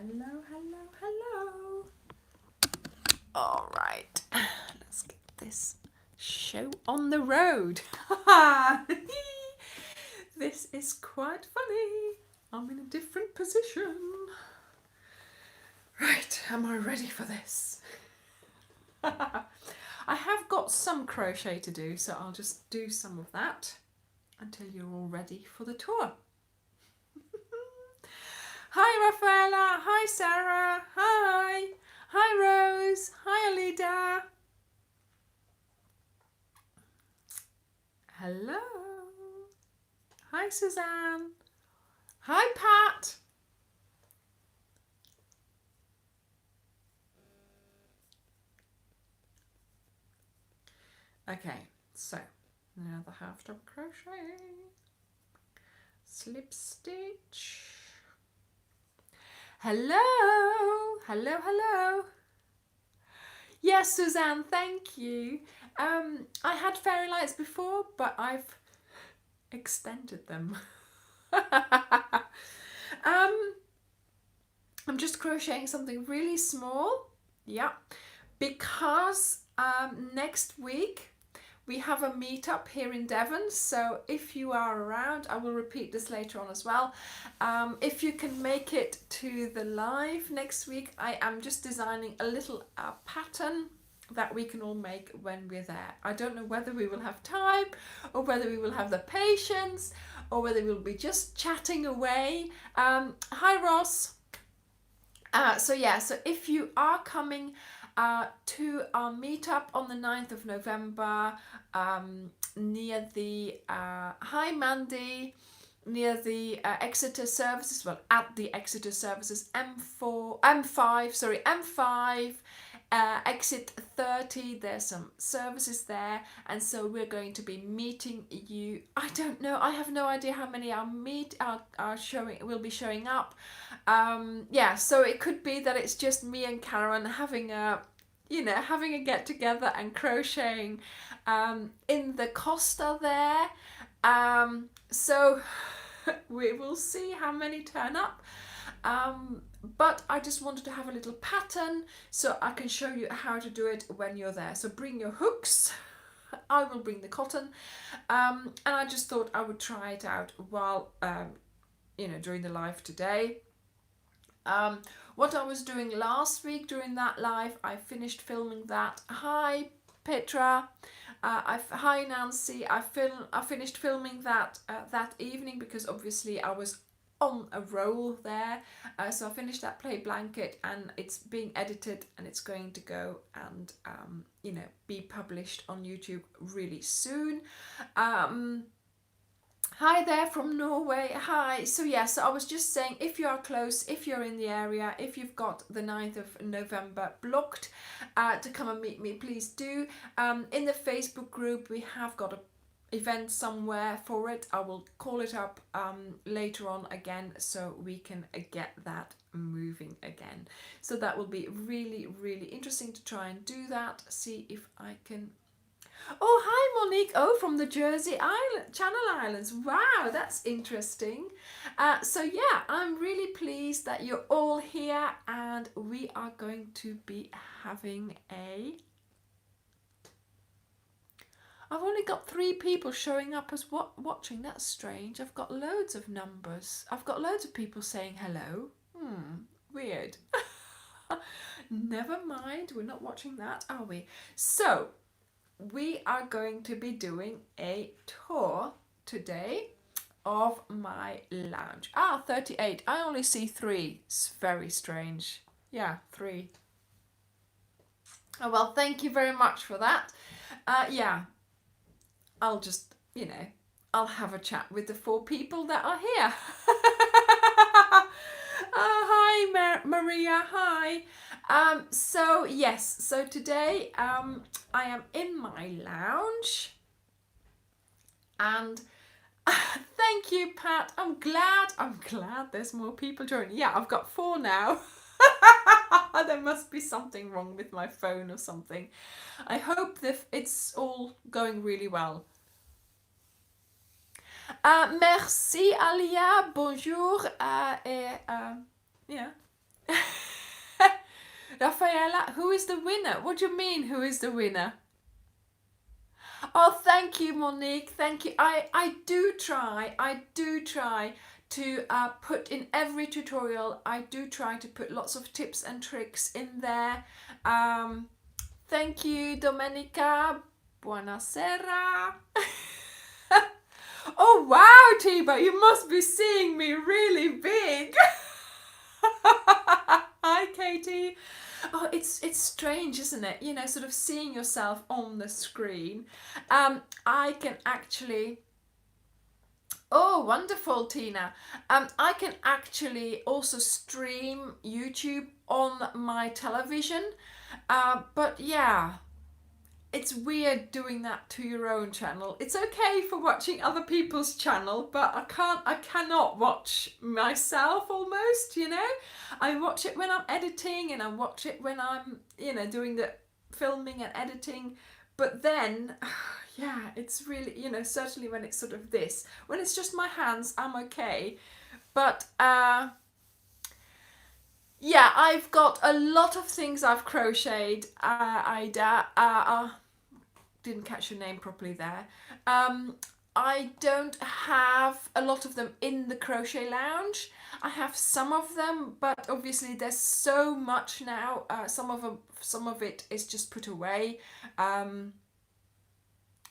Hello, hello, hello. All right, let's get this show on the road. This is quite funny. I'm in a different position. Right, am I ready for this? I have got some crochet to do, so I'll just do some of that until you're all ready for the tour. Hi, Ophelia. Hi, Sarah. Hi. Hi, Rose. Hi, Alida. Hello. Hi, Suzanne. Hi, Pat. Okay, so now the half double crochet, slip stitch. Hello, hello, hello. Yes, Suzanne, thank you. I had fairy lights before, but I've extended them. I'm just crocheting something really small, yeah, because next week we have a meetup here in Devon, so if you are around, I will repeat this later on as well. If you can make it to the live next week, I am just designing a little pattern that we can all make when we're there. I don't know whether we will have time or whether we will have the patience or whether we'll be just chatting away. Hi Ross. So if you are coming to our meetup on the 9th of November near the, hi Mandy, near the Exeter services, well at the Exeter services, M5, exit 30, there's some services there, and so we're going to be meeting you. I don't know, I have no idea how many will be showing up. So it could be that it's just me and Karen having a get together and crocheting in the Costa there. So we will see how many turn up. But I just wanted to have a little pattern so I can show you how to do it when you're there. So bring your hooks. I will bring the cotton. And I just thought I would try it out while, during the live today. What I was doing last week during that live, I finished filming that. Hi Petra. Hi Nancy. I finished filming that that evening because obviously I was on a roll there. So I finished that play blanket and it's being edited and it's going to go and be published on YouTube really soon. Hi there from Norway. Hi. So I was just saying, if you are close, if you're in the area, if you've got the 9th of November blocked to come and meet me, please do. In the Facebook group, we have got an event somewhere for it. I will call it up later on again so we can get that moving again. So that will be really, really interesting to try and do that. See if I can... Oh, hi Monique. Oh, from the Jersey Channel Islands. Wow, that's interesting. I'm really pleased that you're all here and we are going to be having I've only got 3 people showing up as watching. That's strange. I've got loads of numbers. I've got loads of people saying hello. Weird. Never mind. We're not watching that, are we? So, we are going to be doing a tour today of my lounge. 38. I only see 3. It's very strange. Yeah, 3. Oh, well, thank you very much for that. I'll just, I'll have a chat with the 4 people that are here. Hi, Maria. Hi. So today I am in my lounge and thank you, Pat. I'm glad there's more people joining. Yeah, I've got 4 now. There must be something wrong with my phone or something. I hope that it's all going really well. Merci Alia, bonjour. Rafaela, who is the winner? What do you mean, who is the winner? Oh, thank you, Monique. Thank you. I do try to put in every tutorial. I do try to put lots of tips and tricks in there. Thank you, Domenica. Buonasera. Oh, wow, Tiba, you must be seeing me really big. Hi, Katie. Oh, it's strange, isn't it? You know, sort of seeing yourself on the screen. I can actually. Oh, wonderful, Tina. I can actually also stream YouTube on my television. But yeah, it's weird doing that to your own channel. It's okay for watching other people's channel, but I cannot watch myself almost, you know. I watch it when I'm editing and I watch it when I'm, you know, doing the filming and editing. But then, yeah, it's really, you know, certainly when it's sort of this. When it's just my hands, I'm okay. But yeah, I've got a lot of things I've crocheted, Ida. Didn't catch your name properly there. I don't have a lot of them in the crochet lounge. I have some of them, but obviously there's so much now. Some of it is just put away.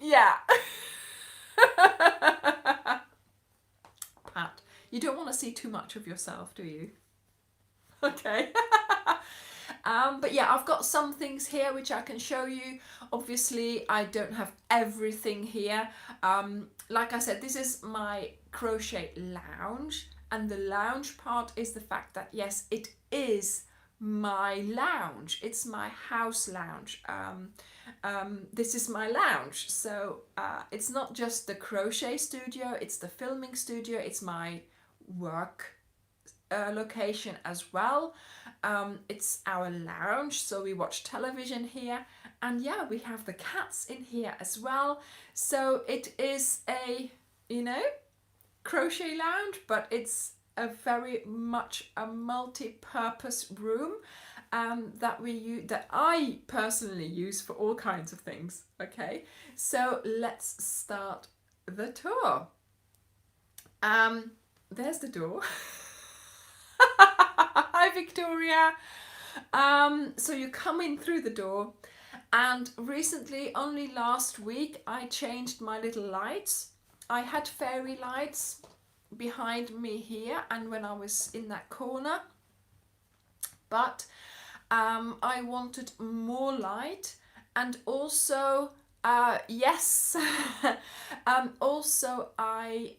Yeah. Pat, you don't want to see too much of yourself, do you? Okay. But yeah, I've got some things here which I can show you. Obviously, I don't have everything here. Like I said, this is my crochet lounge, and the lounge part is the fact that yes, it is my lounge. It's my house lounge. This is my lounge. So it's not just the crochet studio, it's the filming studio, it's my work location as well. It's our lounge, so we watch television here, and yeah, we have the cats in here as well. So it is a, you know, crochet lounge, but it's a very much a multi-purpose room that I personally use for all kinds of things. Okay, so let's start the tour. There's the door. Hi, Victoria. So you come in through the door, and recently, only last week, I changed my little lights. I had fairy lights behind me here and when I was in that corner, but I wanted more light, and also yes, also I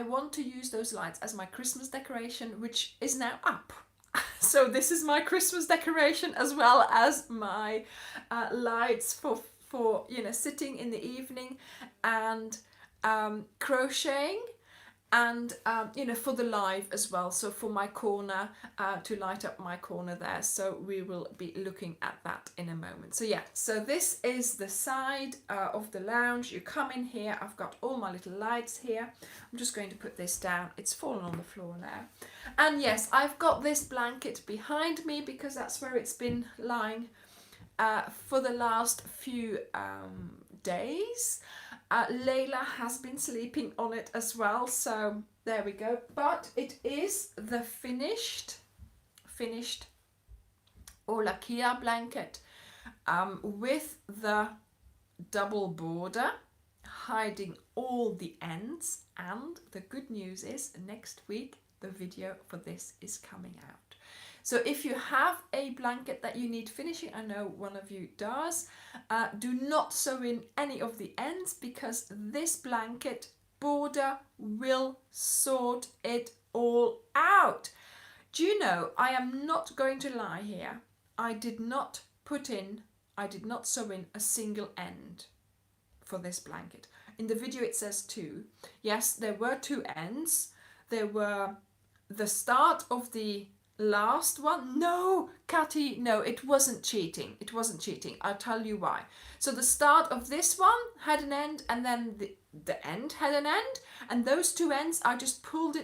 want to use those lights as my Christmas decoration, which is now up. So this is my Christmas decoration, as well as my lights for you know, sitting in the evening and crocheting, and you know, for the live as well, so for my corner, to light up my corner there. So we will be looking at that in a moment. So yeah, so this is the side of the lounge. You come in here, I've got all my little lights here. I'm just going to put this down, it's fallen on the floor now. And yes, I've got this blanket behind me because that's where it's been lying for the last few days. Layla has been sleeping on it as well, so there we go. But it is the finished Olakia blanket with the double border hiding all the ends, and the good news is next week the video for this is coming out. So if you have a blanket that you need finishing, I know one of you does, do not sew in any of the ends, because this blanket border will sort it all out. Do you know, I am not going to lie here, I did not sew in a single end for this blanket. In the video it says 2. Yes, there were 2 ends. There were the start of the last one. No, Catty, no, it wasn't cheating. It wasn't cheating. I'll tell you why. So the start of this one had an end, and then the end had an end, and those 2 ends, I just pulled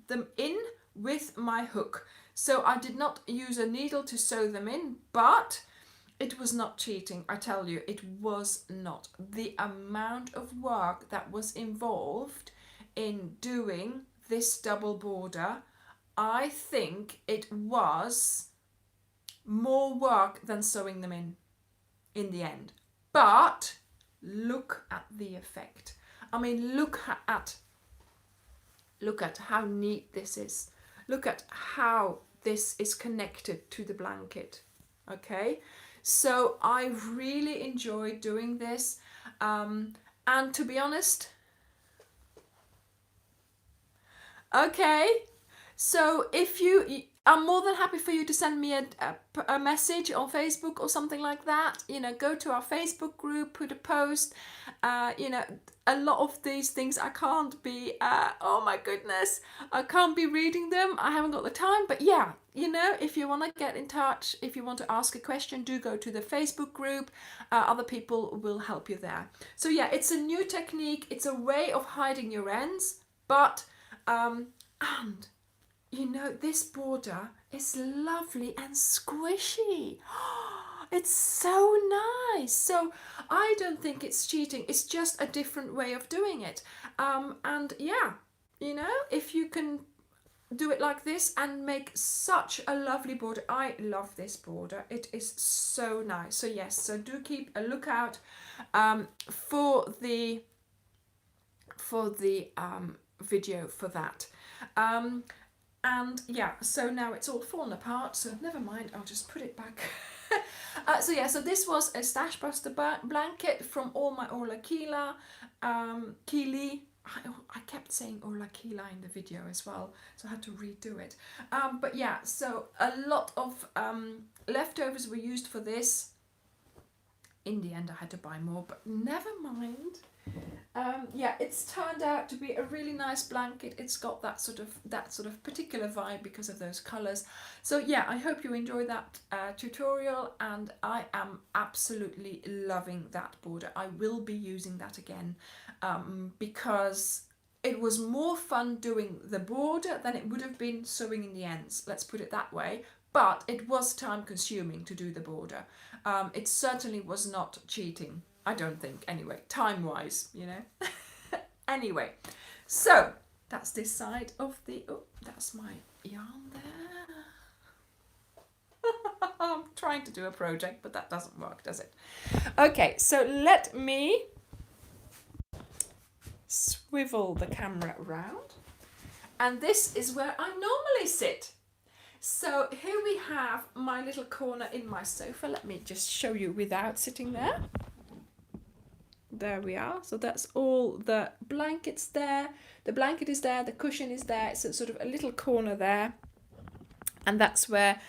them in with my hook. So I did not use a needle to sew them in, but it was not cheating, I tell you, it was not. The amount of work that was involved in doing this double border, I think it was more work than sewing them in the end. But look at the effect. I mean, look at how neat this is. Look at how this is connected to the blanket. Okay, so I really enjoyed doing this, and to be honest, okay, so if you, I'm more than happy for you to send me a message on Facebook or something like that. You know, go to our Facebook group, put a post. You know, a lot of these things I can't be, oh my goodness, I can't be reading them. I haven't got the time. But yeah, you know, if you want to get in touch, if you want to ask a question, do go to the Facebook group. Other people will help you there. So yeah, it's a new technique. It's a way of hiding your ends, but and you know, this border is lovely and squishy. It's so nice. So I don't think it's cheating. It's just a different way of doing it. And yeah, you know, if you can do it like this and make such a lovely border. I love this border. It is so nice. So yes, so do keep a lookout for the video for that. And yeah, so now it's all fallen apart, so never mind, I'll just put it back. So yeah, so this was a Stash Buster blanket from all my Orla Keela, Keely. I kept saying Orla Keela in the video as well, so I had to redo it. But yeah, so a lot of leftovers were used for this. In the end I had to buy more, but never mind. Yeah, it's turned out to be a really nice blanket. It's got that sort of particular vibe because of those colours. So yeah, I hope you enjoyed that tutorial, and I am absolutely loving that border. I will be using that again because it was more fun doing the border than it would have been sewing in the ends. Let's put it that way. But it was time consuming to do the border. It certainly was not cheating. I don't think, anyway, time-wise, you know. Anyway, so that's this side of the, oh, that's my yarn there. I'm trying to do a project, but that doesn't work, does it? Okay, so let me swivel the camera around. And this is where I normally sit. So here we have my little corner in my sofa. Let me just show you without sitting there. There we are. So that's all the blankets there. The blanket is there, the cushion is there. It's a sort of a little corner there. And that's where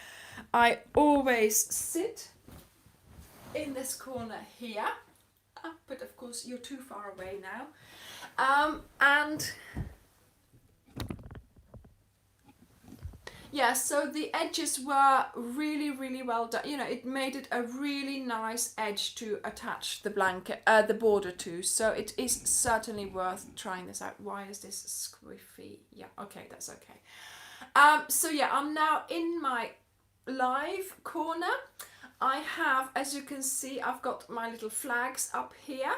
I always sit, in this corner here. But of course you're too far away now. And yeah, so the edges were really, really well done. You know, it made it a really nice edge to attach the blanket, the border to. So it is certainly worth trying this out. Why is this squiffy? Yeah, okay, that's okay. So yeah, I'm now in my live corner. I have, as you can see, I've got my little flags up here.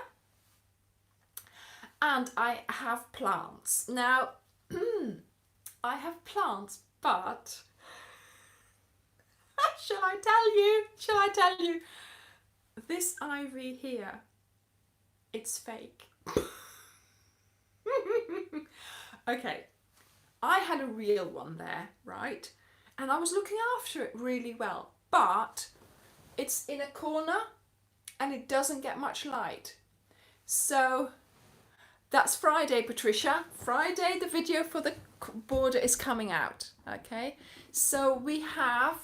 And I have plants. Now, I have plants, but shall I tell you? Shall I tell you? This ivy here, it's fake. Okay, I had a real one there, right? And I was looking after it really well, but it's in a corner and it doesn't get much light. So that's Friday, Patricia. Friday, the video for the border is coming out. Okay, so we have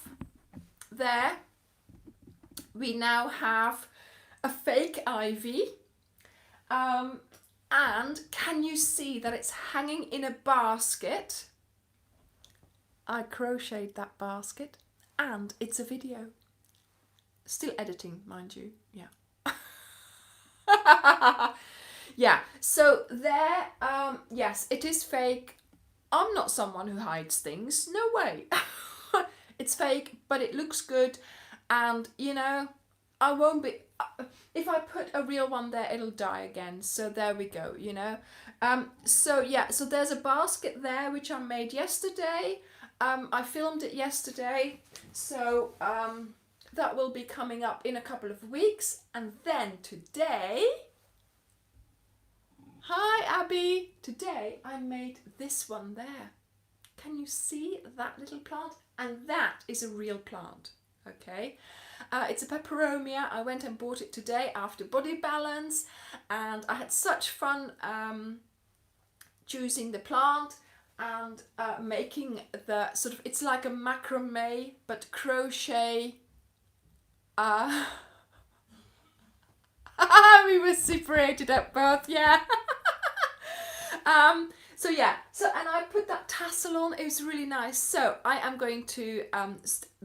there, we now have a fake ivy. And can you see that it's hanging in a basket? I crocheted that basket and it's a video. Still editing, mind you. Yeah. Yeah, so there, yes, it is fake. I'm not someone who hides things, no way. It's fake, but it looks good, and you know, I won't be, if I put a real one there, it'll die again. So there we go, you know. So yeah, so there's a basket there which I made yesterday. I filmed it yesterday, so that will be coming up in a couple of weeks. And then today, hi Abby, today I made this one there. Can you see that little plant? And that is a real plant, okay? It's a peperomia. I went and bought it today after Body Balance, and I had such fun choosing the plant and making the sort of, it's like a macrame but crochet. We were separated at birth, yeah. So yeah, so and I put that tassel on, it was really nice. So I am going to,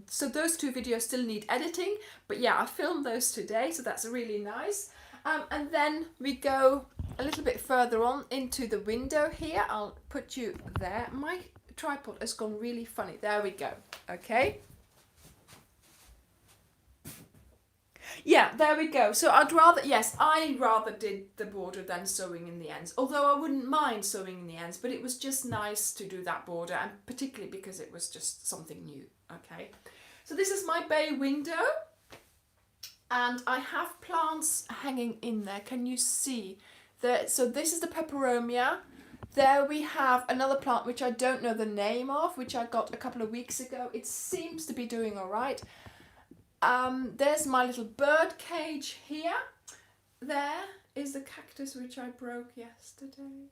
so those two videos still need editing, but yeah, I filmed those today, so that's really nice. And then we go a little bit further on into the window here. I'll put you there. My tripod has gone really funny. There we go, okay. Yeah, there we go. So I'd rather, yes, I rather did the border than sewing in the ends. Although I wouldn't mind sewing in the ends, but it was just nice to do that border, and particularly because it was just something new, okay. So this is my bay window, and I have plants hanging in there. Can you see? So this is the peperomia. There we have another plant which I don't know the name of, which I got a couple of weeks ago. It seems to be doing all right. There's my little bird cage here. There is the cactus which I broke yesterday.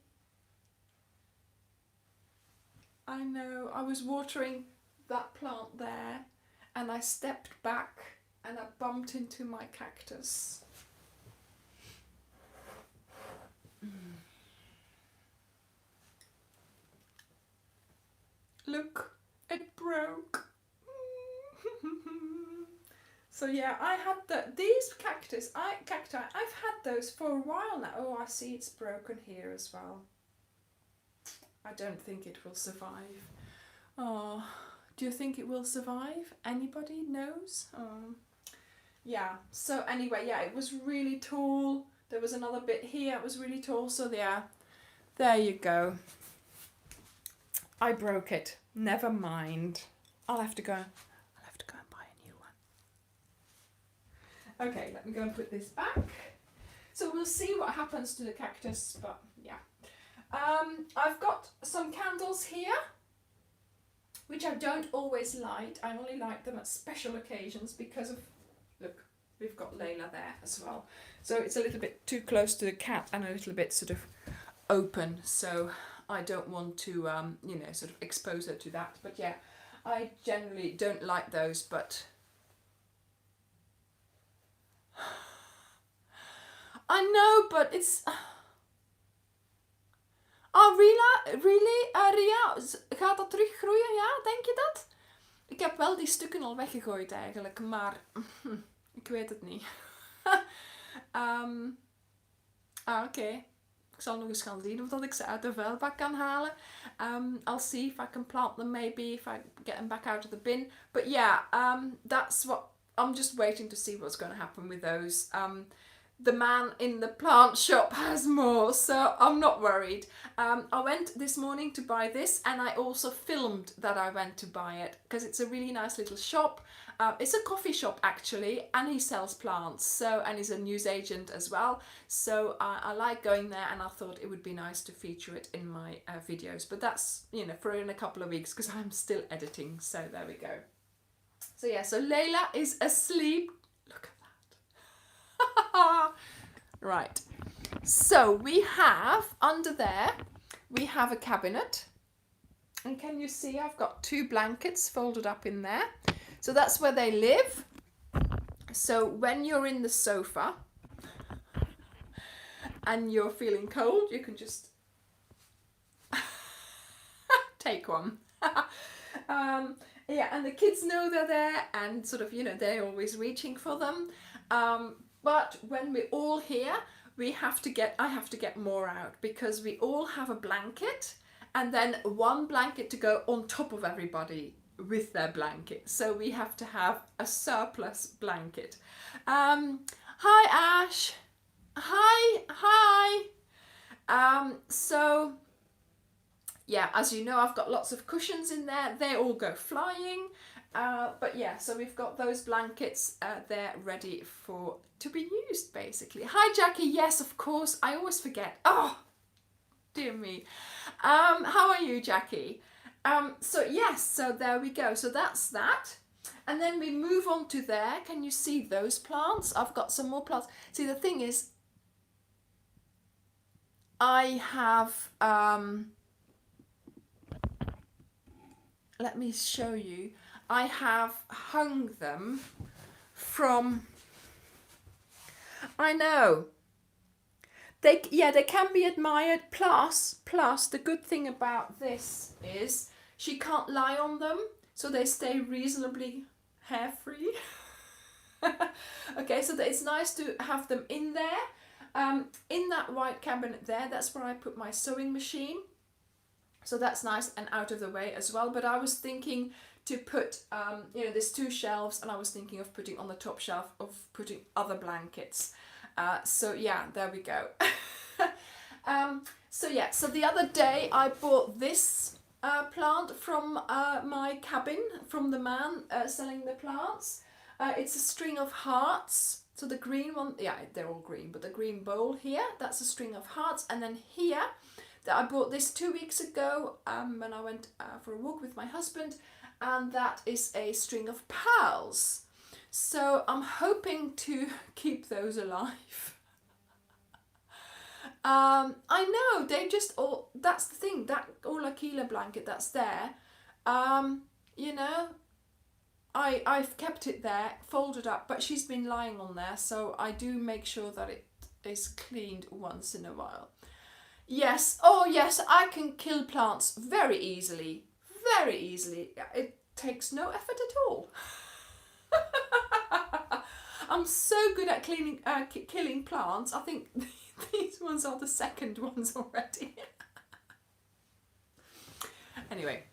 I know, I was watering that plant there and I stepped back and I bumped into my cactus. Look, it broke. So yeah, I had these cacti, I've had those for a while now. Oh, I see it's broken here as well. I don't think it will survive. Oh, do you think it will survive? Anybody knows? Oh. Yeah, so anyway, yeah, it was really tall. There was another bit here, it was really tall, so yeah, there you go. I broke it. Never mind. I'll have to go and buy a new one. Okay, let me go and put this back. So we'll see what happens to the cactus, but yeah. I've got some candles here, which I don't always light. I only light them at special occasions because of, look, we've got Layla there as well. So it's a little bit too close to the cat and a little bit sort of open. So I don't want to, you know, sort of expose her to that. But yeah, I generally don't like those, but I know, but it's... Oh, really? Ria, gaat dat teruggroeien? Ja, denk je dat? Ik heb wel die stukken al weggegooid eigenlijk, maar ik weet het niet. Oké. Ik zal nog eens gaan zien of dat ik ze uit de vuilbak kan halen. I'll see if I can plant them maybe, if I get them back out of the bin. But yeah, that's what, I'm just waiting to see what's going to happen with those. The man in the plant shop has more, so I'm not worried. I went this morning to buy this, and I also filmed that I went to buy it because it's a really nice little shop. It's a coffee shop actually, and he sells plants, so, and he's a newsagent as well. So I like going there, and I thought it would be nice to feature it in my videos. But that's, you know, for in a couple of weeks because I'm still editing. So there we go. So yeah, so Layla is asleep. Look at that. Right. So we have under there, we have a cabinet. And can you see I've got 2 blankets folded up in there. So that's where they live. So when you're in the sofa and you're feeling cold, you can just take one. Yeah, and the kids know they're there and sort of, you know, they're always reaching for them. But when we're all here, I have to get more out because we all have a blanket and then one blanket to go on top of everybody, with their blanket. So we have to have a surplus blanket. Hi Ash. Hi. So yeah, as you know, I've got lots of cushions in there. They all go flying. But yeah, so we've got those blankets there ready to be used, basically. Hi Jackie. Yes, of course. I always forget. Oh, dear me. How are you, Jackie? So yes, so there we go. So that's that. And then we move on to there. Can you see those plants? I've got some more plants. See, the thing is, I have, let me show you. I have hung them from, I know, they can be admired. Plus, the good thing about this is she can't lie on them, so they stay reasonably hair free. Okay, so it's nice to have them in there. In that white cabinet there, that's where I put my sewing machine. So that's nice and out of the way as well. But I was thinking to put, there's 2 shelves, and I was thinking of putting on the top shelf of putting other blankets. So yeah, there we go. So the other day I bought this plant from my cabin, from the man selling the plants. It's a string of hearts. So the green one, yeah, they're all green, but the green bowl here, that's a string of hearts. And then here, I bought this 2 weeks ago when I went for a walk with my husband, and that is a string of pearls. So I'm hoping to keep those alive. I know, they just all, that's the thing, that Ophelia blanket that's there, I've kept it there, folded up, but she's been lying on there, so I do make sure that it is cleaned once in a while. Yes, oh yes, I can kill plants very easily. It takes no effort at all. I'm so good at killing plants. I think these ones are the second ones already. Anyway,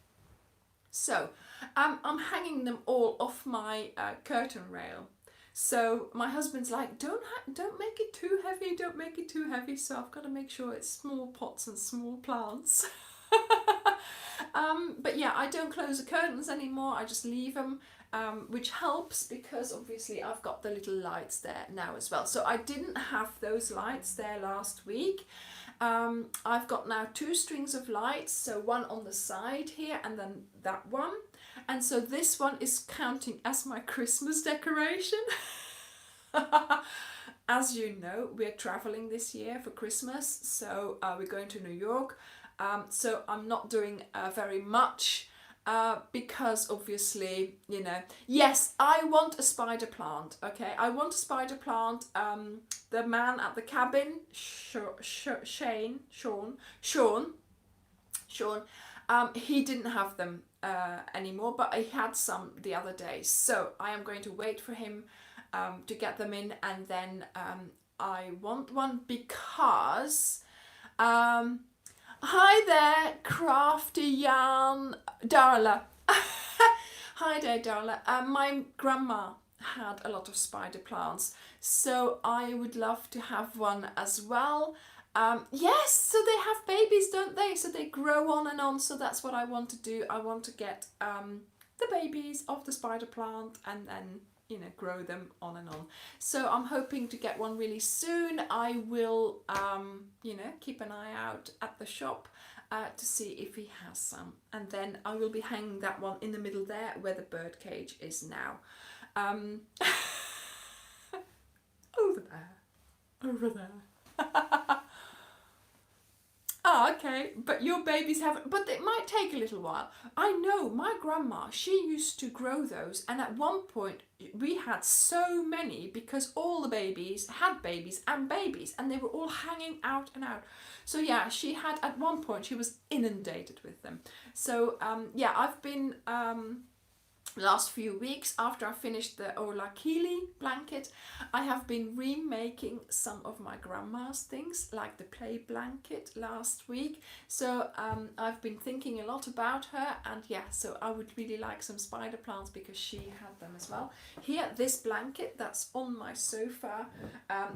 so I'm hanging them all off my curtain rail. So my husband's like, don't make it too heavy, don't make it too heavy. So I've got to make sure it's small pots and small plants. But yeah, I don't close the curtains anymore. I just leave them, which helps because obviously I've got the little lights there now as well. So I didn't have those lights there last week. I've got now 2 strings of lights, so one on the side here and then that one. And so this one is counting as my Christmas decoration. As you know, we're traveling this year for Christmas, so we're going to New York. So I'm not doing very much because obviously, yes, I want a spider plant, okay? I want a spider plant. The man at the cabin, Sean, he didn't have them anymore, but he had some the other day. So I am going to wait for him to get them in, and then I want one because... hi there, crafty yarn Darla. Hi there, Darla. My grandma had a lot of spider plants, so I would love to have one as well. Yes, so they have babies, don't they? So they grow on and on. So that's what I want to do. I want to get the babies of the spider plant and then grow them on and on. So I'm hoping to get one really soon. I will keep an eye out at the shop to see if he has some, and then I will be hanging that one in the middle there where the bird cage is now. Over there. Oh, okay, but your babies haven't, but it might take a little while. I know, my grandma, she used to grow those, and at one point we had so many because all the babies had babies, and they were all hanging out and out. So yeah, she had, at one point, she was inundated with them. So yeah, I've been last few weeks after I finished the Ola Keely blanket, I have been remaking some of my grandma's things, like the play blanket last week. So I've been thinking a lot about her, and yeah, so I would really like some spider plants because she had them as well. Here, this blanket that's on my sofa,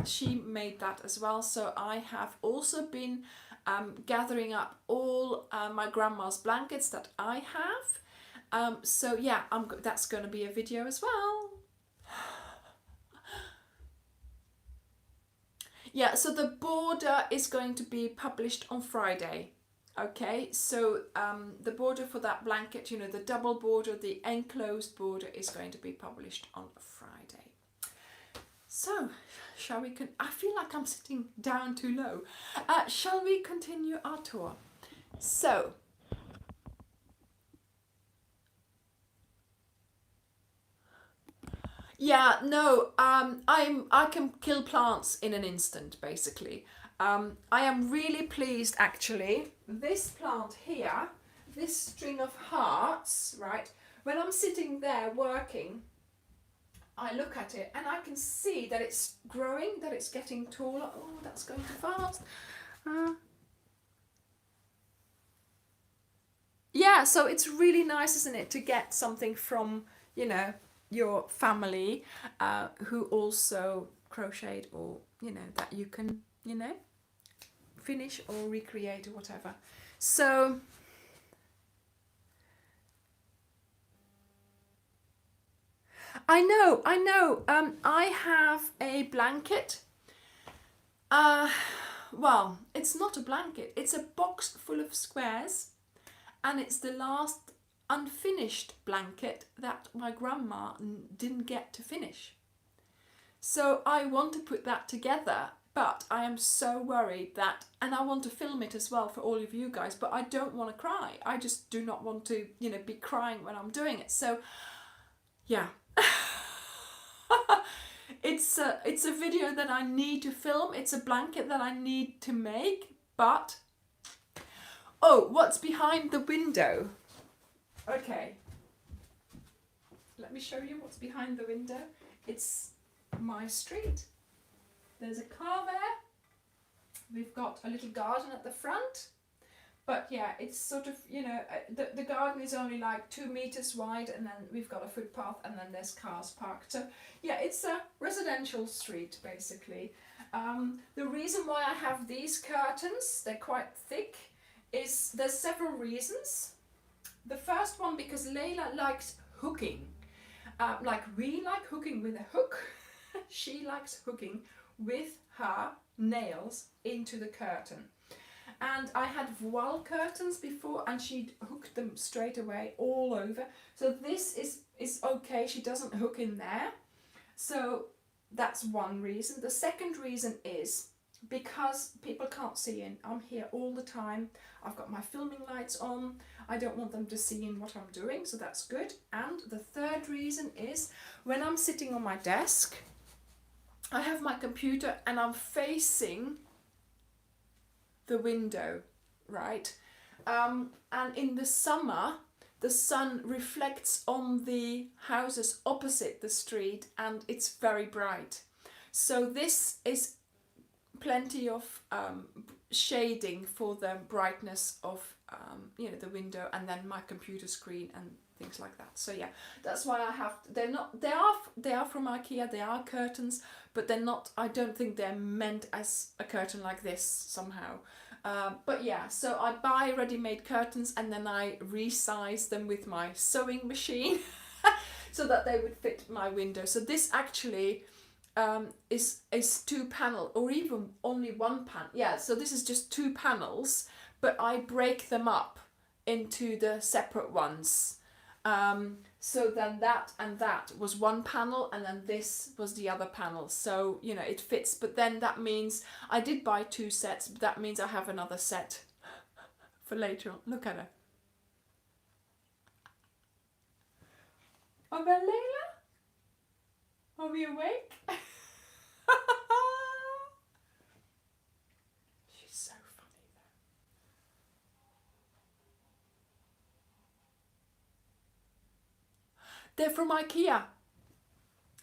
she made that as well. So I have also been gathering up all my grandma's blankets that I have. So yeah, that's going to be a video as well. Yeah, so the border is going to be published on Friday. Okay, so the border for that blanket, you know, the double border, the enclosed border is going to be published on Friday. So, shall we I feel like I'm sitting down too low. Shall we continue our tour? So, yeah, no, I can kill plants in an instant, basically. I am really pleased, actually. This plant here, this string of hearts, right? When I'm sitting there working, I look at it and I can see that it's growing, that it's getting taller. Oh, that's going too fast. Yeah, so it's really nice, isn't it, to get something from, you know, your family who also crocheted, or, you know, that you can, you know, finish or recreate or whatever. So I know. I have a blanket. Well, it's not a blanket, it's a box full of squares, and it's the last unfinished blanket that my grandma didn't get to finish. So I want to put that together, but I am so worried that, and I want to film it as well for all of you guys, but I don't want to cry. I just do not want to, you know, be crying when I'm doing it. So yeah. It's a video that I need to film. It's a blanket that I need to make, but oh, what's behind the window? Okay, let me show you what's behind the window. It's my street. There's a car there. We've got a little garden at the front. But yeah, it's sort of, you know, the garden is only like 2 meters wide, and then we've got a footpath, and then there's cars parked. So yeah, it's a residential street, basically. The reason why I have these curtains, they're quite thick, is there's several reasons. The first one, because Layla likes hooking. Like we like hooking with a hook. She likes hooking with her nails into the curtain. And I had voile curtains before, and she'd hooked them straight away all over. So this is okay, she doesn't hook in there. So that's one reason. The second reason is because people can't see in. I'm here all the time. I've got my filming lights on. I don't want them to see in what I'm doing, so that's good. And the third reason is when I'm sitting on my desk, I have my computer and I'm facing the window, right? And in the summer, the sun reflects on the houses opposite the street, and it's very bright. So this is plenty of shading for the brightness of you know, the window, and then my computer screen and things like that. So yeah, that's why I have. They are from IKEA. They are curtains, but they're not. I don't think they're meant as a curtain like this somehow. But yeah, so I buy ready-made curtains and then I resize them with my sewing machine so that they would fit my window. So this actually is 2 panel, or even only 1 panel. Yeah, so this is just 2 panels, but I break them up into the separate ones. So then that and that was 1 panel, and then this was the other panel. So, you know, it fits. But then that means I did buy 2 sets, but that means I have another set for later on. Look at her. Oh, well, Layla? Are we awake? She's so funny though. They're from IKEA.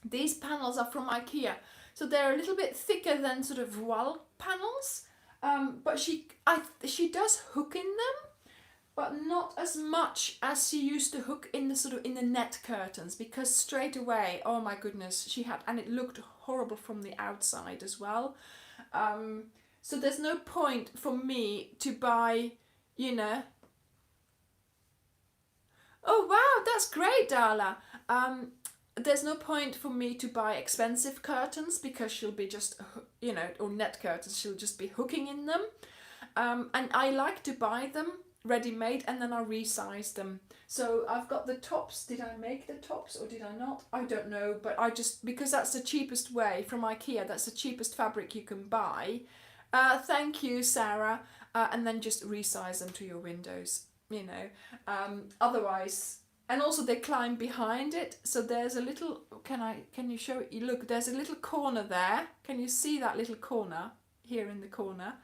These panels are from IKEA. So they're a little bit thicker than sort of wall panels. But she does hook in them, but not as much as she used to hook in the sort of in the net curtains, because straight away, oh my goodness, she had, and it looked horrible from the outside as well. So there's no point for me to buy, you know. Oh wow, that's great, Darla. There's no point for me to buy expensive curtains, because she'll be just, you know, or net curtains, she'll just be hooking in them. And I like to buy them ready-made, and then I resize them. So I've got the tops. Did I make the tops or did I not? I don't know, but I just, because that's the cheapest way from IKEA, that's the cheapest fabric you can buy. Thank you, Sarah. And then just resize them to your windows, you know. Otherwise, and also they climb behind it. So there's a little, can you show it? Look, there's a little corner there. Can you see that little corner here in the corner?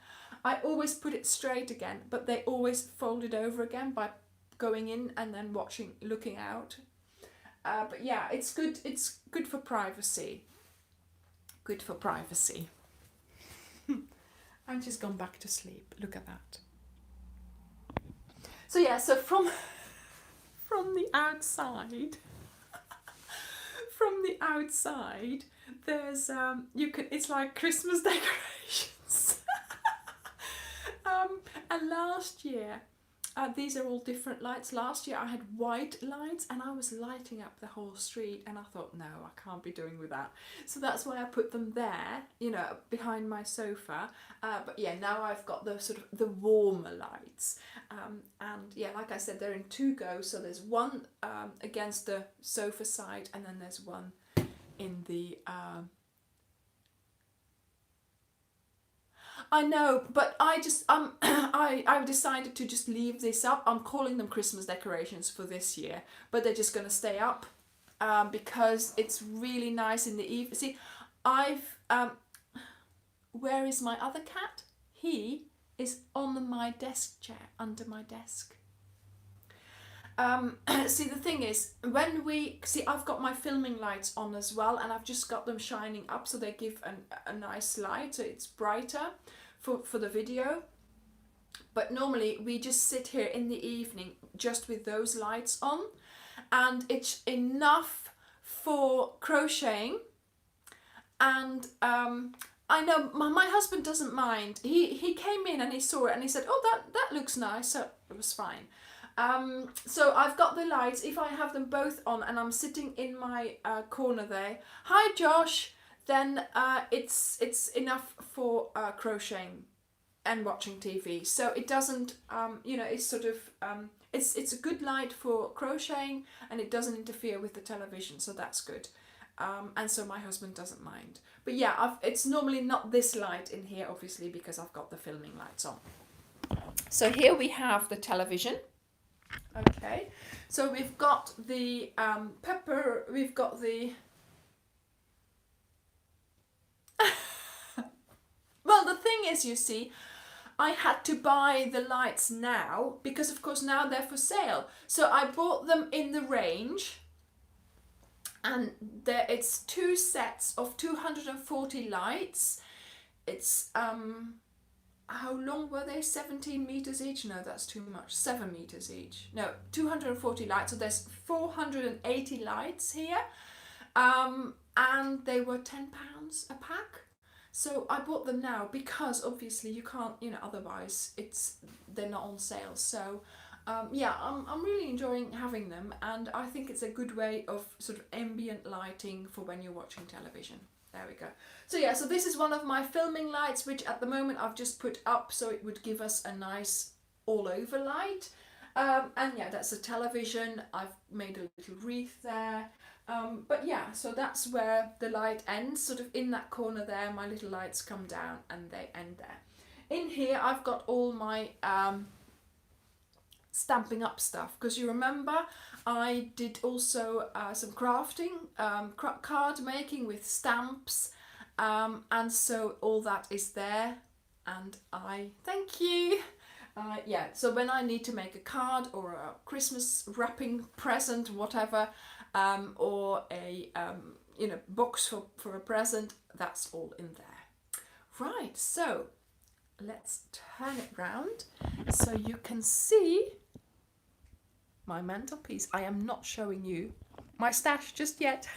I always put it straight again, but they always fold it over again by going in and then looking out. But yeah, it's good. It's good for privacy. Good for privacy. And she's gone back to sleep. Look at that. So yeah, so from the outside, there's it's like Christmas decorations. And last year, these are all different lights. Last year I had white lights and I was lighting up the whole street, and I thought, no, I can't be doing with that. So that's why I put them there, you know, behind my sofa. But yeah, now I've got the sort of the warmer lights. And yeah, like I said, they're in two goes. So there's one against the sofa side, and then there's one in the... I know, but I just I've decided to just leave this up. I'm calling them Christmas decorations for this year, but they're just going to stay up because it's really nice in the evening. See, where is my other cat? He is on my desk chair, under my desk. See, the thing is, I've got my filming lights on as well, and I've just got them shining up, so they give a nice light, so it's brighter for the video. But normally we just sit here in the evening just with those lights on, and it's enough for crocheting. And I know my husband doesn't mind. He came in and he saw it and he said, oh, that looks nice, so it was fine. So I've got the lights. If I have them both on and I'm sitting in my corner there, hi Josh, then it's enough for crocheting and watching TV. So it doesn't, you know, it's sort of, it's a good light for crocheting, and it doesn't interfere with the television, so that's good. And so my husband doesn't mind. But yeah, it's normally not this light in here, obviously, because I've got the filming lights on. So here we have the television. Okay, so we've got the pepper, we've got the... Well, the thing is, you see, I had to buy the lights now because, of course, now they're for sale. So I bought them in the range, and it's 2 sets of 240 lights. It's... how long were they? 17 meters each? No, that's too much. 7 meters each. No, 240 lights. So there's 480 lights here. And they were £10 a pack. So I bought them now because obviously you can't, you know, otherwise they're not on sale. So yeah, I'm really enjoying having them, and I think it's a good way of sort of ambient lighting for when you're watching television. There we go. So yeah, so this is one of my filming lights, which at the moment I've just put up so it would give us a nice all over light. And yeah, that's a television. I've made a little wreath there. But yeah, so that's where the light ends, sort of in that corner there. My little lights come down and they end there. In here I've got all my stamping up stuff, because you remember I did also some crafting, card making with stamps, and so all that is there, and I thank you. Yeah, so when I need to make a card or a Christmas wrapping present, whatever, or a box for a present, that's all in there. Right, so let's turn it round so you can see my mantelpiece. I am not showing you my stash just yet.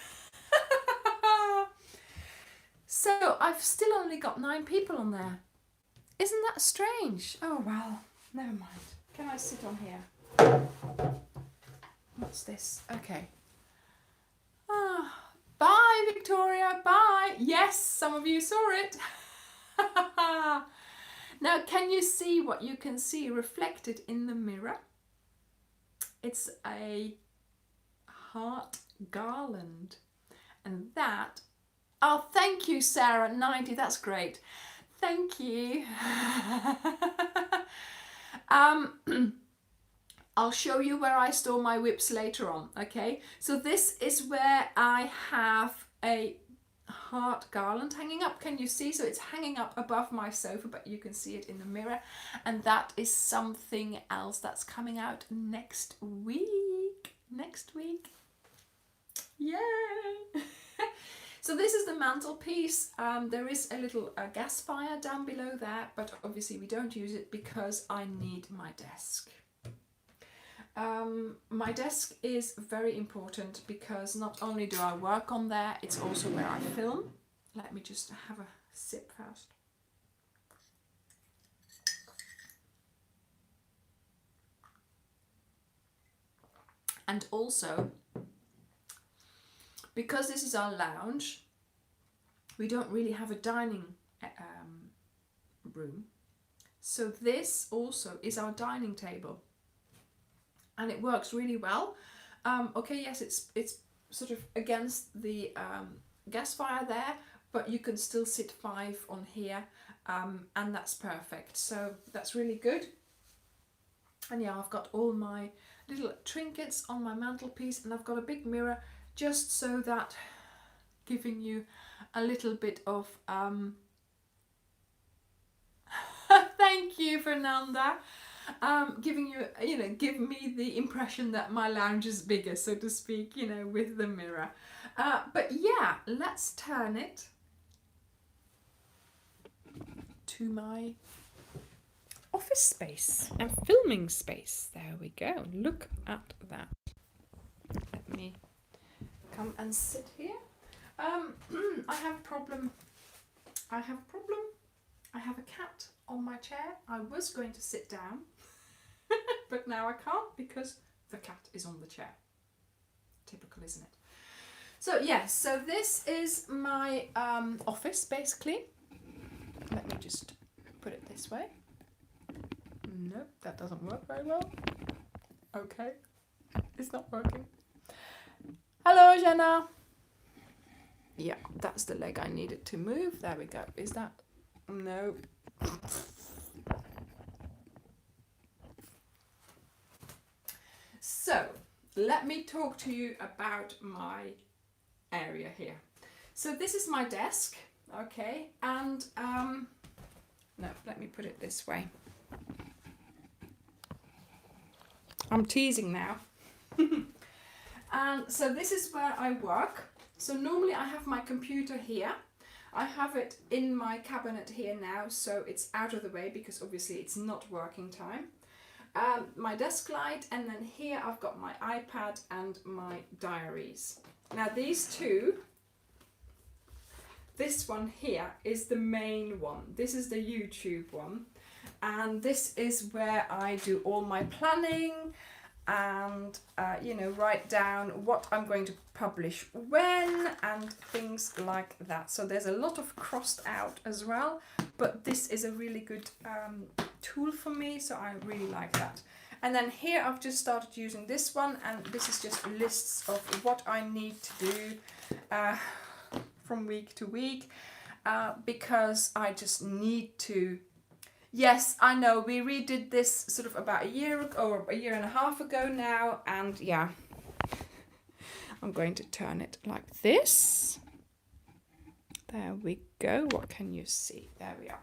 So I've still only got 9 people on there. Isn't that strange? Oh well, never mind. Can I sit on here? What's this? Okay. Bye, Victoria. Bye. Yes, some of you saw it. Now, can you see what you can see reflected in the mirror? It's a heart garland. And that... Oh, thank you, Sarah. 90. That's great. Thank you. I'll show you where I store my whips later on, okay? So this is where I have a heart garland hanging up. Can you see? So it's hanging up above my sofa, but you can see it in the mirror. And that is something else that's coming out next week. Next week. Yay! So this is the mantelpiece. There is a little gas fire down below there, but obviously we don't use it because I need my desk. My desk is very important because not only do I work on there, it's also where I film. Let me just have a sip first. And also, because this is our lounge, we don't really have a dining room. So this also is our dining table. And it works really well. Okay, yes, it's sort of against the gas fire there, but you can still sit 5 on here, and that's perfect. So that's really good. And yeah, I've got all my little trinkets on my mantelpiece, and I've got a big mirror just so that giving you a little bit of thank you, Fernanda. Giving you, give me the impression that my lounge is bigger, so to speak, with the mirror. But yeah, let's turn it to my office space and filming space. There we go. Look at that. Let me come and sit here. I have a problem. I have a cat on my chair. I was going to sit down, but now I can't because the cat is on the chair. Typical, isn't it? So yes, so this is my office basically. Let me just put it this way. Nope, that doesn't work very well. Okay, it's not working. Hello, Jenna. Yeah, that's the leg I needed to move. There we go. Is that? No. So, let me talk to you about my area here. So this is my desk, okay, and no, let me put it this way. I'm teasing now. And so this is where I work. So normally I have my computer here. I have it in my cabinet here now, so it's out of the way because obviously it's not working time. My desk light, and then here I've got my iPad and my diaries. Now these two, this one here is the main one. This is the YouTube one, and this is where I do all my planning and write down what I'm going to publish when and things like that. So there's a lot of crossed out as well, but this is a really good tool for me, so I really like that. And then here I've just started using this one, and this is just lists of what I need to do from week to week, because I just need to. Yes, I know, we redid this sort of about a year ago, or a year and a half ago now, and yeah, I'm going to turn it like this. There we go. What can you see? There we are.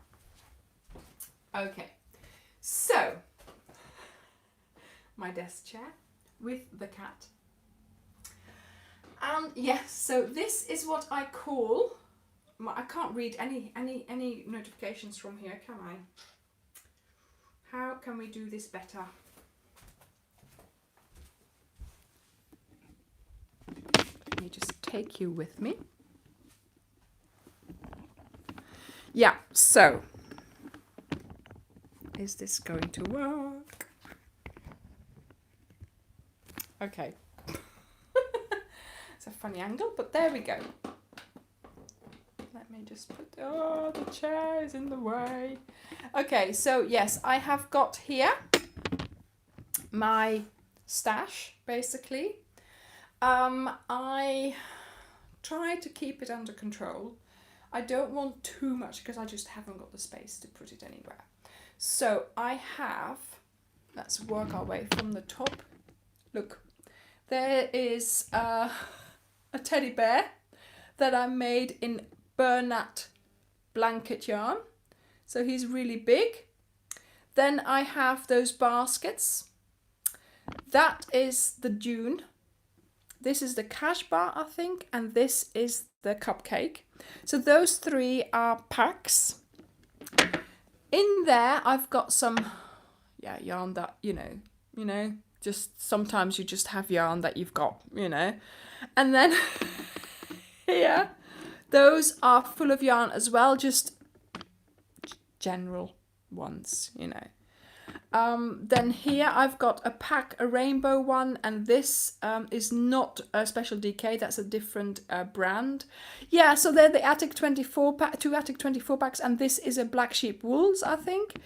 Okay, So, my desk chair with the cat. And yes, so this is what I call, I can't read any notifications from here, can I? How can we do this better? Let me just take you with me. Yeah, so is this going to work? Okay. It's a funny angle, but there we go. Let me just put, oh, the chair is in the way. Okay, so yes, I have got here my stash, basically. I try to keep it under control. I don't want too much because I just haven't got the space to put it anywhere. So I have, let's work our way from the top. Look, there is a teddy bear that I made in Bernat blanket yarn. So he's really big. Then I have those baskets. That is the June. This is the cash bar, I think, and this is the cupcake. So those three are packs. In there, I've got some, yarn that, you know, just sometimes you just have yarn that you've got, you know. And then here, those are full of yarn as well, just general ones, you know. Then here I've got a pack, a rainbow one, and this is not a Special DK, that's a different brand. Yeah, so they're the Attic 24 pack, 2 Attic 24 packs, and this is a Black Sheep Wools, I think.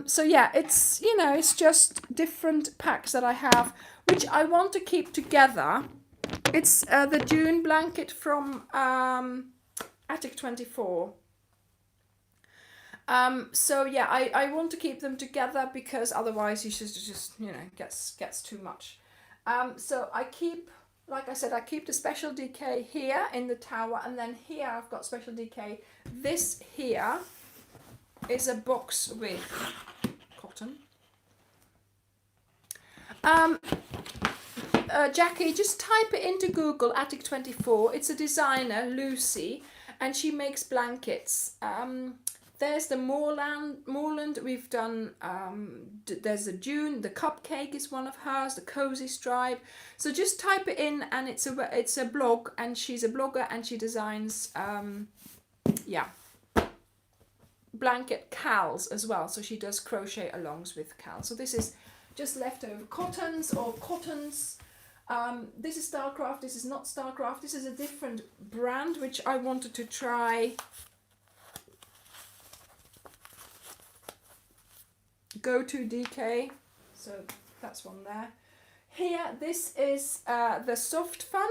So yeah, it's, you know, it's just different packs that I have, which I want to keep together. It's the June blanket from Attic 24. So yeah, I want to keep them together because otherwise you just you know, gets too much. So I keep, like I said, I keep the Special DK here in the tower, and then here I've got Special DK. This here is a box with cotton. Jackie, just type it into Google, Attic 24. It's a designer, Lucy, and she makes blankets. There's the Moorland, we've done, there's the June, the cupcake is one of hers, the cozy stripe. So just type it in, and it's a blog, and she's a blogger, and she designs, blanket cals as well. So she does crochet alongs with cals. So this is just leftover cottons or cottons. This is Starcraft, this is not Starcraft, this is a different brand which I wanted to try. Go to DK, so that's one there. Here, this is the Soft Fun.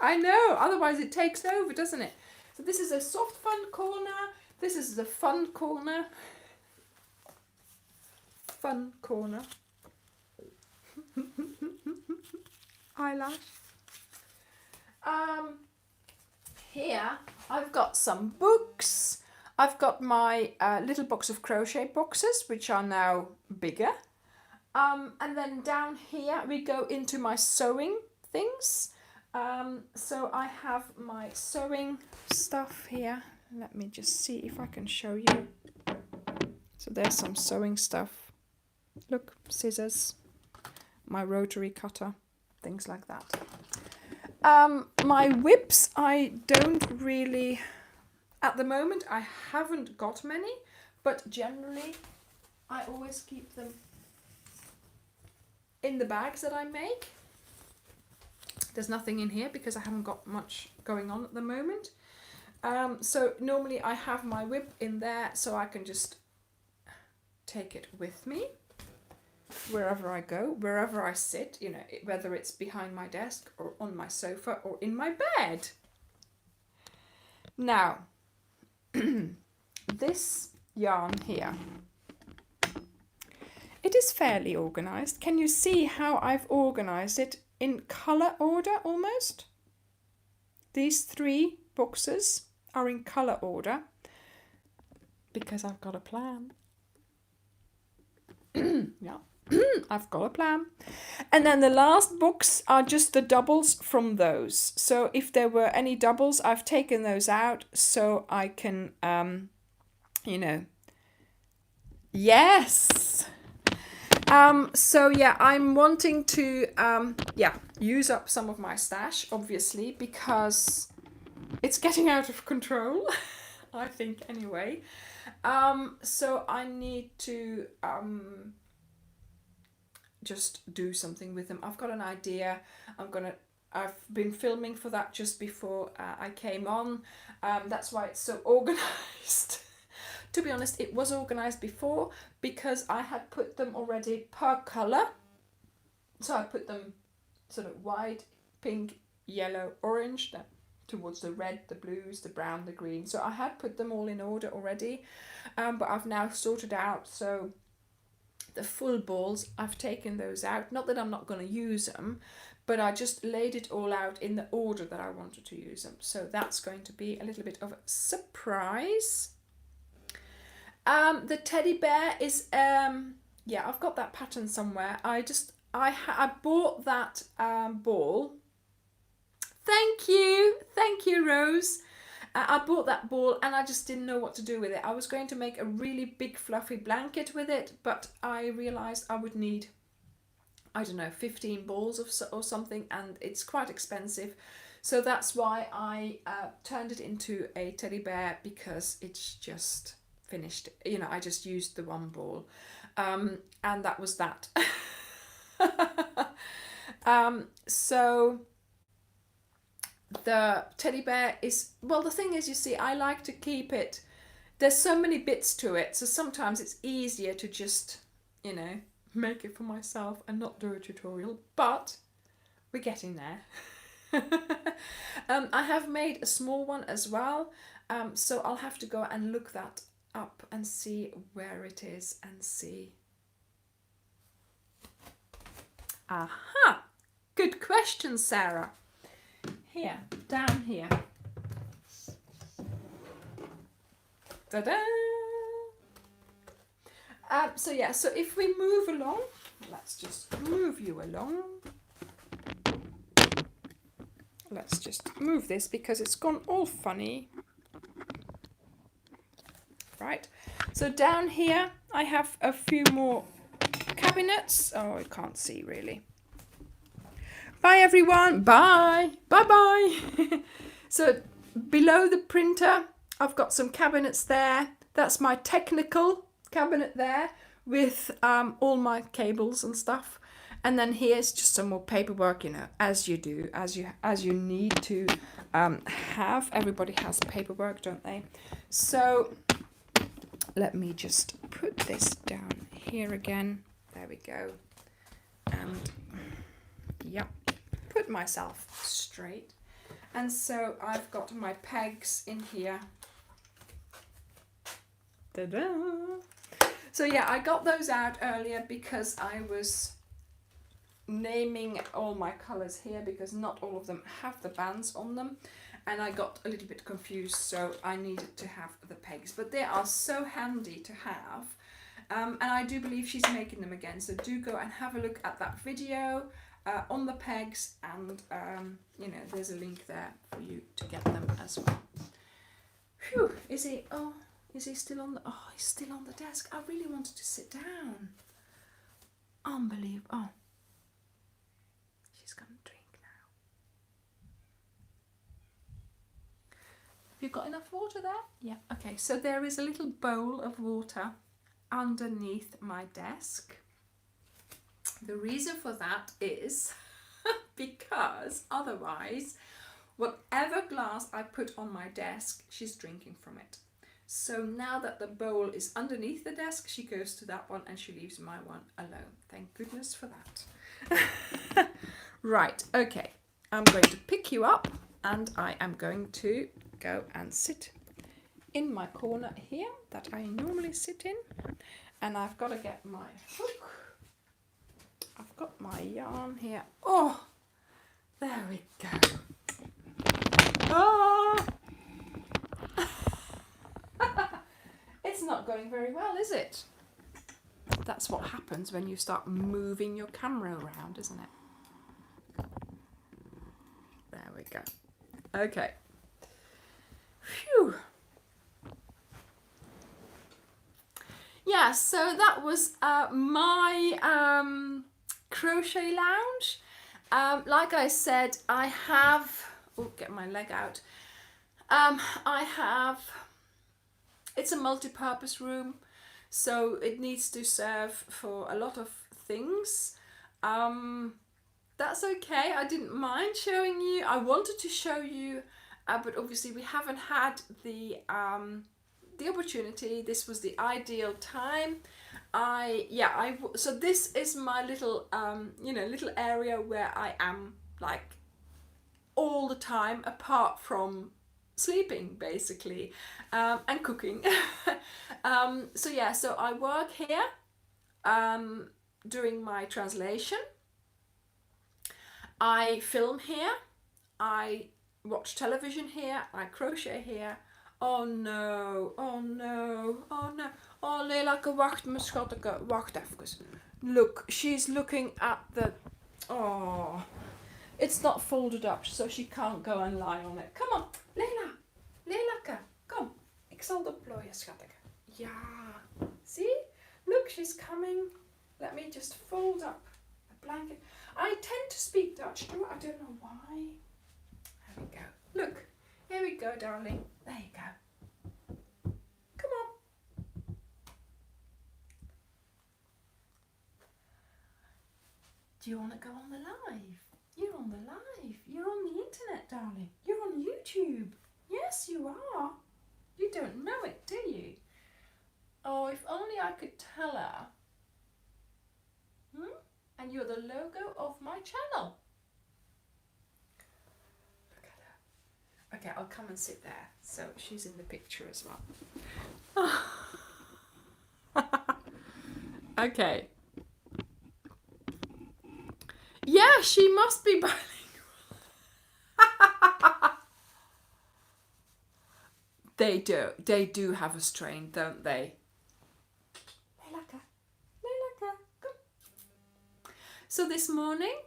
I know, otherwise it takes over, doesn't it? So this is a Soft Fun corner, this is the Fun corner. Fun corner. Eyelash. Here, I've got some books. I've got my little box of crochet boxes, which are now bigger. And then down here we go into my sewing things. So I have my sewing stuff here. Let me just see if I can show you. So there's some sewing stuff. Look, scissors, my rotary cutter, things like that. My whips, I don't really... At the moment, I haven't got many, but generally, I always keep them in the bags that I make. There's nothing in here because I haven't got much going on at the moment. So normally I have my whip in there so I can just take it with me wherever I go, wherever I sit, you know, whether it's behind my desk or on my sofa or in my bed. Now, this yarn here, it is fairly organized. Can you see how I've organized it in color order almost? These three boxes are in color order. because I've got a plan. Yeah. I've got a plan. And then the last books are just the doubles from those. So if there were any doubles, I've taken those out so I can, you know, yes. So yeah, I'm wanting to, use up some of my stash, obviously, because it's getting out of control, I think, anyway. So I need to, just do something with them. I've got an idea. I've been filming for that just before I came on. That's why it's so organized. To be honest, it was organized before because I had put them already per color. So I put them sort of white, pink, yellow, orange, then towards the red, the blues, the brown, the green. So I had put them all in order already, but I've now sorted out. So the full balls, I've taken those out. Not that I'm not going to use them, but I just laid it all out in the order that I wanted to use them. So that's going to be a little bit of a surprise. The teddy bear is, I've got that pattern somewhere. I bought that ball. Thank you, Rose. I bought that ball and I just didn't know what to do with it. I was going to make a really big fluffy blanket with it, but I realised I would need, 15 balls or something, and it's quite expensive. So that's why I turned it into a teddy bear, because it's just finished. I just used the one ball, and that was that. So the teddy bear is, well, the thing is, you see, I like to keep it, there's so many bits to it, so sometimes it's easier to just, make it for myself and not do a tutorial, but we're getting there. I have made a small one as well, so I'll have to go and look that up and see where it is and see. Aha! Good question, Sarah. Here, down here. Ta-da! So if we move along, let's just move you along. Let's just move this because it's gone all funny. Right, so down here I have a few more cabinets. Oh, I can't see really. Bye everyone, bye, bye. So below the printer, I've got some cabinets there. That's my technical cabinet there with all my cables and stuff. And then here's just some more paperwork, as you do, as you need to have. Everybody has paperwork, don't they? So let me just put this down here again. There we go. And yeah, put myself straight. And so I've got my pegs in here. Ta-da! So yeah, I got those out earlier because I was naming all my colours here, because not all of them have the bands on them, and I got a little bit confused, so I needed to have the pegs. But they are so handy to have, and I do believe she's making them again, so do go and have a look at that video on the pegs, and there's a link there for you to get them as well. Phew, is he still on he's still on the desk. I really wanted to sit down. Unbelievable. Oh, she's gonna drink now. Have you got enough water there? Yeah, okay, so there is a little bowl of water underneath my desk. The reason for that is because otherwise, whatever glass I put on my desk, she's drinking from it. So now that the bowl is underneath the desk, she goes to that one and she leaves my one alone. Thank goodness for that. Right, okay. I'm going to pick you up and I am going to go and sit in my corner here that I normally sit in. And I've got to get my hook. I've got my yarn here. Oh, there we go. Oh! It's not going very well, is it? That's what happens when you start moving your camera around, isn't it? There we go. Okay. Phew. Yeah, so that was my crochet lounge. Like I said, I have, oh, get my leg out. It's a multi-purpose room, so it needs to serve for a lot of things. That's okay, I didn't mind showing you. I wanted to show you, but obviously we haven't had the opportunity. This was the ideal time. So this is my little little area where I am like all the time, apart from sleeping basically, and cooking. So I work here doing my translation. I film here, I watch television here, I crochet here. Oh no, oh no, oh no. Oh Layla, wacht mijn schatteke, wacht even. Look, she's looking at the... Oh, it's not folded up, so she can't go and lie on it. Come on, Layla, Layla, kom. Ik zal de plooien, schatteke. Ja, see? Look, she's coming. Let me just fold up the blanket. I tend to speak Dutch too, I don't know why. There we go. Look, here we go, darling. There you go. Come on. Do you want to go on the live? You're on the live. You're on the internet, darling. You're on YouTube. Yes, you are. You don't know it, do you? Oh, if only I could tell her. And you're the logo of my channel. Look at her. Okay, I'll come and sit there. So she's in the picture as well. Okay. Yeah, she must be bilingual. They do have a strain, don't they? So this morning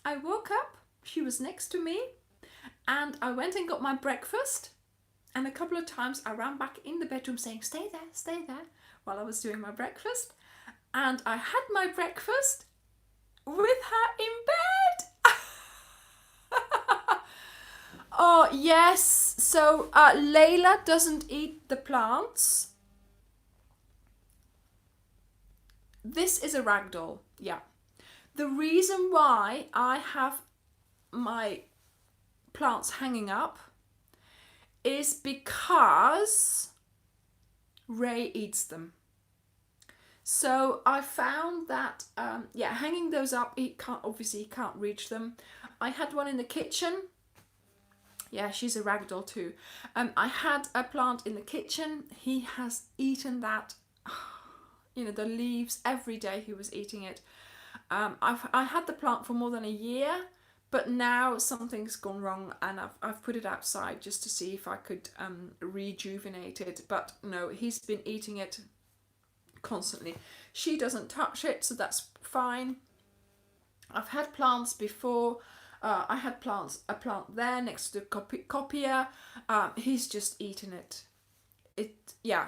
I woke up, she was next to me, and I went and got my breakfast, and a couple of times I ran back in the bedroom saying stay there while I was doing my breakfast, and I had my breakfast with her in bed. Oh yes, so Layla doesn't eat the plants. This is a ragdoll, yeah. The reason why I have my plants hanging up is because Ray eats them. So I found that, hanging those up, he can't reach them. I had one in the kitchen. Yeah, she's a ragdoll too. I had a plant in the kitchen. He has eaten that, the leaves every day. He was eating it. I had the plant for more than a year, but now something's gone wrong, and I've put it outside just to see if I could rejuvenate it. But no, he's been eating it constantly. She doesn't touch it, so that's fine. I've had plants before. I had a plant there next to the copier. He's just eaten it.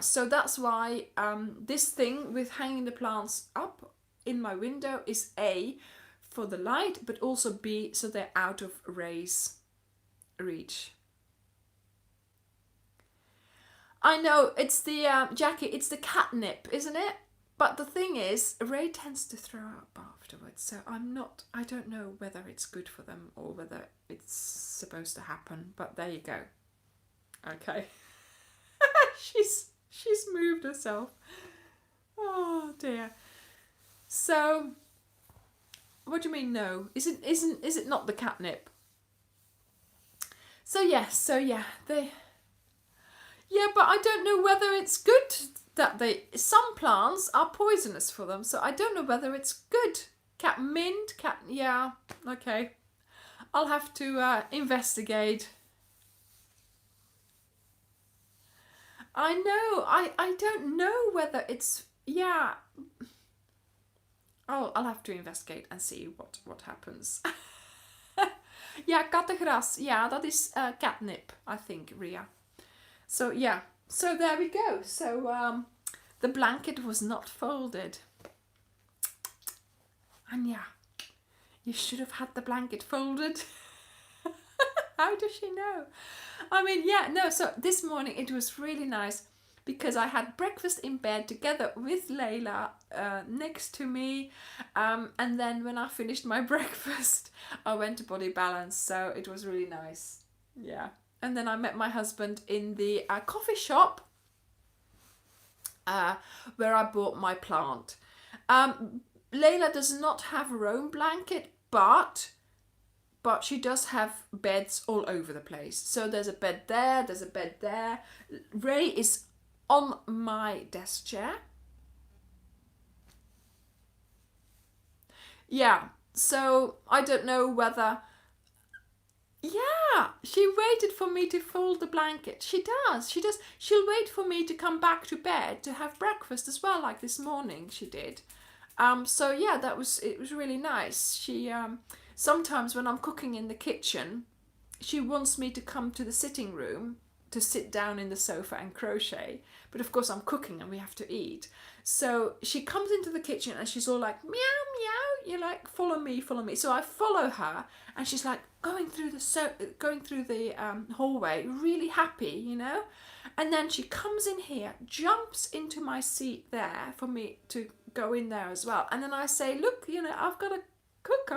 So that's why this thing with hanging the plants up in my window is A, for the light, but also B, so they're out of Ray's reach. I know, it's the Jackie, it's the catnip, isn't it? But the thing is, Ray tends to throw up afterwards, so I don't know whether it's good for them or whether it's supposed to happen, but there you go. Okay. She's moved herself. Oh dear. So, what do you mean no? Is it not the catnip? So yes, but I don't know whether it's good that some plants are poisonous for them, so I don't know whether it's good. Yeah, okay. I'll have to investigate. I know. I don't know whether it's, yeah. Oh, I'll have to investigate and see what happens. Ja, kattegras. Ja, dat is catnip, I think, Ria. So yeah. So there we go. So the blanket was not folded. And yeah, you should have had the blanket folded. How does she know? I mean, yeah, no, so this morning it was really nice because I had breakfast in bed together with Layla next to me. And then when I finished my breakfast, I went to Body Balance. So it was really nice. Yeah. And then I met my husband in the coffee shop where I bought my plant. Layla does not have her own blanket, but she does have beds all over the place. So there's a bed there, there's a bed there. Ray is on my desk chair. Yeah, so I don't know whether... Yeah, she waited for me to fold the blanket. She does. She'll wait for me to come back to bed to have breakfast as well, like this morning she did. So yeah, it was really nice. She sometimes when I'm cooking in the kitchen, she wants me to come to the sitting room to sit down in the sofa and crochet. But of course I'm cooking and we have to eat. So she comes into the kitchen and she's all like, meow, meow, you're like, follow me, follow me. So I follow her and she's like going through the hallway, really happy, you know. And then she comes in here, jumps into my seat there for me to go in there as well. And then I say, look, you know, I've got to cook,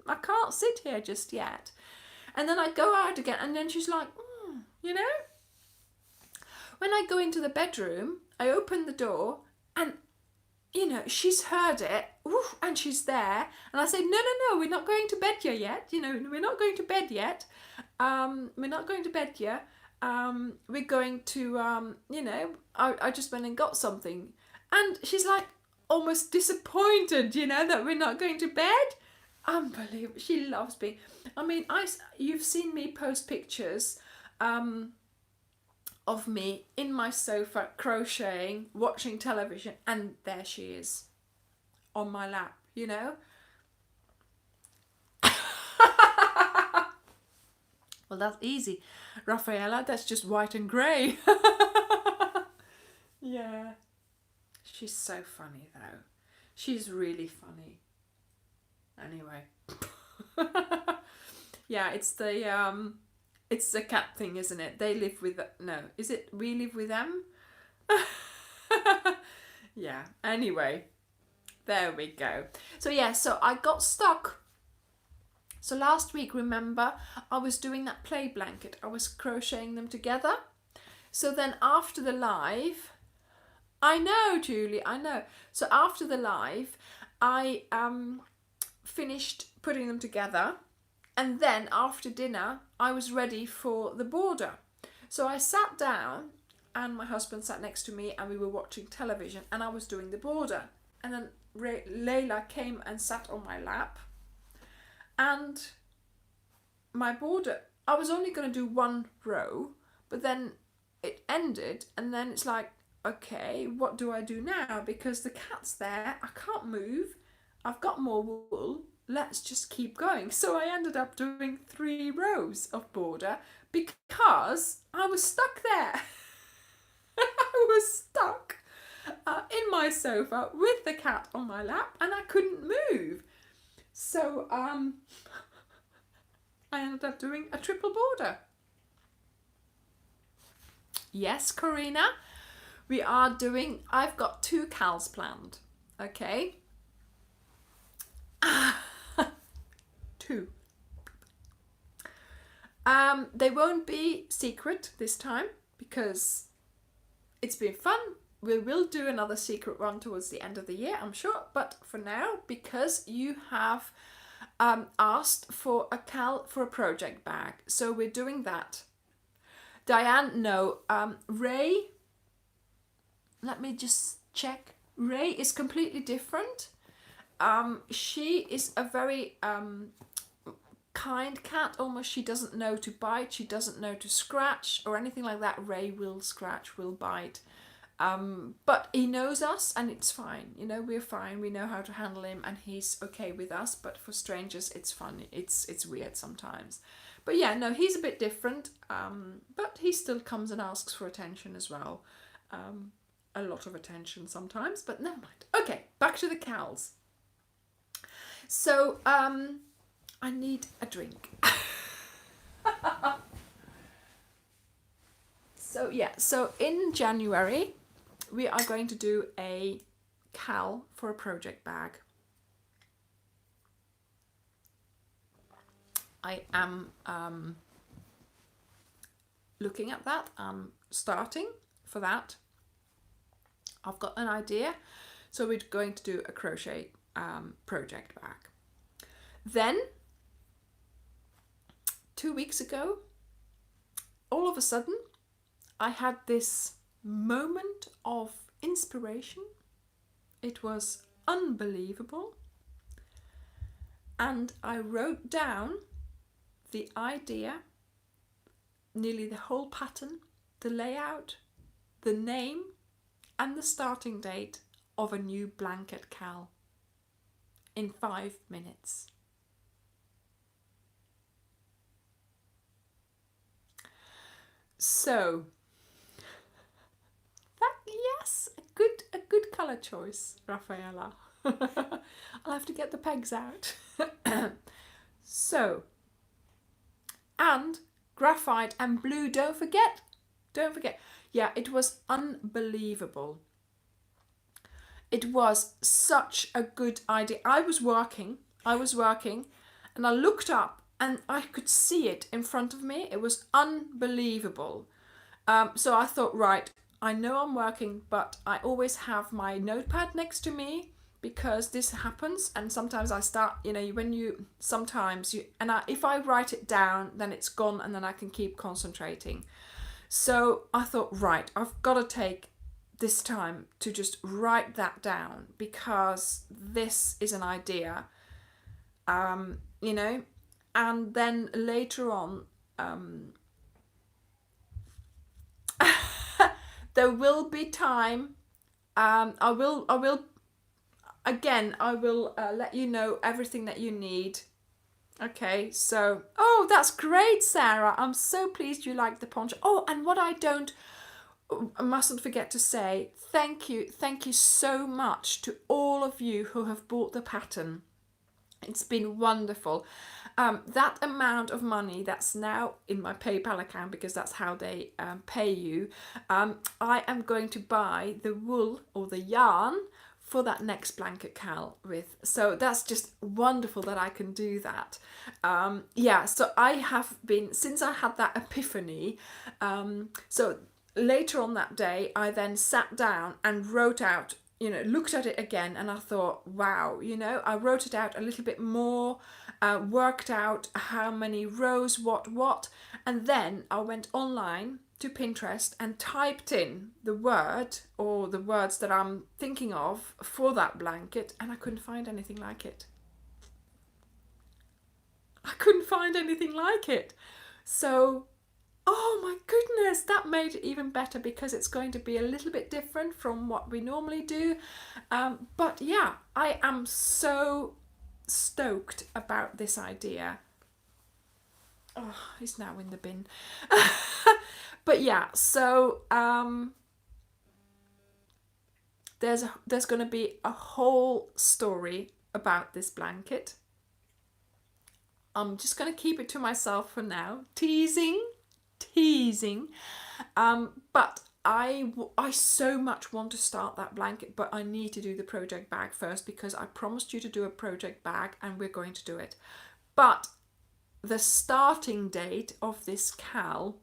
I can't sit here just yet. And then I go out again and then she's like, you know. When I go into the bedroom, I open the door and, you know, she's heard it, and she's there. And I say, no, we're not going to bed yet. You know, we're not going to bed yet. We're not going to bed yet. We're going to, you know, I just went and got something. And she's like almost disappointed, you know, that we're not going to bed. Unbelievable. She loves being... I mean, you've seen me post pictures of me in my sofa, crocheting, watching television, and there she is on my lap, you know. Well, that's easy, Rafaela. That's just white and grey. Yeah. She's so funny, though. She's really funny. Anyway. Yeah, it's the cat thing, isn't it? They live with... No, is it we live with them? Yeah, anyway. There we go. So yeah, so I got stuck. So last week, remember, I was doing that play blanket. I was crocheting them together. So then after the live... I know, Julie, I know. So after the live, I finished putting them together. And then after dinner, I was ready for the border. So I sat down and my husband sat next to me and we were watching television and I was doing the border. And then Layla came and sat on my lap. And my border, I was only going to do one row, but then it ended and then it's like, okay, what do I do now? Because the cat's there, I can't move, I've got more wool. Let's just keep going. So I ended up doing 3 rows of border because I was stuck there. I was stuck in my sofa with the cat on my lap and I couldn't move. So I ended up doing a triple border. Yes, Corina, we are doing... I've got 2 cals planned, okay? 2. They won't be secret this time because it's been fun. We will do another secret one towards the end of the year, I'm sure. But for now, because you have asked for a project bag, so we're doing that. Diane, no. Ray, let me just check. Ray is completely different. She is a very kind cat almost. She doesn't know to bite, she doesn't know to scratch or anything like that. Ray will scratch, will bite, but he knows us and it's fine. You know, we're fine, we know how to handle him and he's okay with us. But for strangers it's fun, it's weird sometimes. But yeah, no, he's a bit different, but he still comes and asks for attention as well. A lot of attention sometimes, but never mind. Okay, back to the cows. So I need a drink. So yeah, so in January we are going to do a cal for a project bag. I am looking at that. I'm starting for that. I've got an idea. So we're going to do a crochet project bag. Then 2 weeks ago, all of a sudden, I had this moment of inspiration. It was unbelievable. And I wrote down the idea, nearly the whole pattern, the layout, the name, and the starting date of a new blanket cal in 5 minutes. So that, yes, a good colour choice, Rafaela. I'll have to get the pegs out. So, and graphite and blue, don't forget. Yeah, it was unbelievable. It was such a good idea. I was working and I looked up and I could see it in front of me. It was unbelievable. So I thought, right, I know I'm working, but I always have my notepad next to me because this happens. And sometimes I start, you know, if I write it down, then it's gone and then I can keep concentrating. So I thought, right, I've got to take this time to just write that down because this is an idea, you know. And then later on, there will be time. I will let you know everything that you need. Okay, so, oh, that's great, Sarah. I'm so pleased you like the poncho. Oh, and what I mustn't forget to say, thank you so much to all of you who have bought the pattern. It's been wonderful. That amount of money that's now in my PayPal account, because that's how they pay you, I am going to buy the wool or the yarn for that next blanket cal with. So that's just wonderful that I can do that. Yeah, so I have been, since I had that epiphany, so later on that day, I then sat down and wrote out, you know, looked at it again, and I thought, wow, you know, I wrote it out a little bit more, worked out how many rows, what, and then I went online to Pinterest and typed in the word or the words that I'm thinking of for that blanket, and I couldn't find anything like it. So, oh my goodness, that made it even better because it's going to be a little bit different from what we normally do. But yeah, I am so stoked about this idea. Oh, he's now in the bin. But yeah, so there's going to be a whole story about this blanket. I'm just going to keep it to myself for now. Teasing. But I so much want to start that blanket, but I need to do the project bag first because I promised you to do a project bag and we're going to do it. But the starting date of this cal,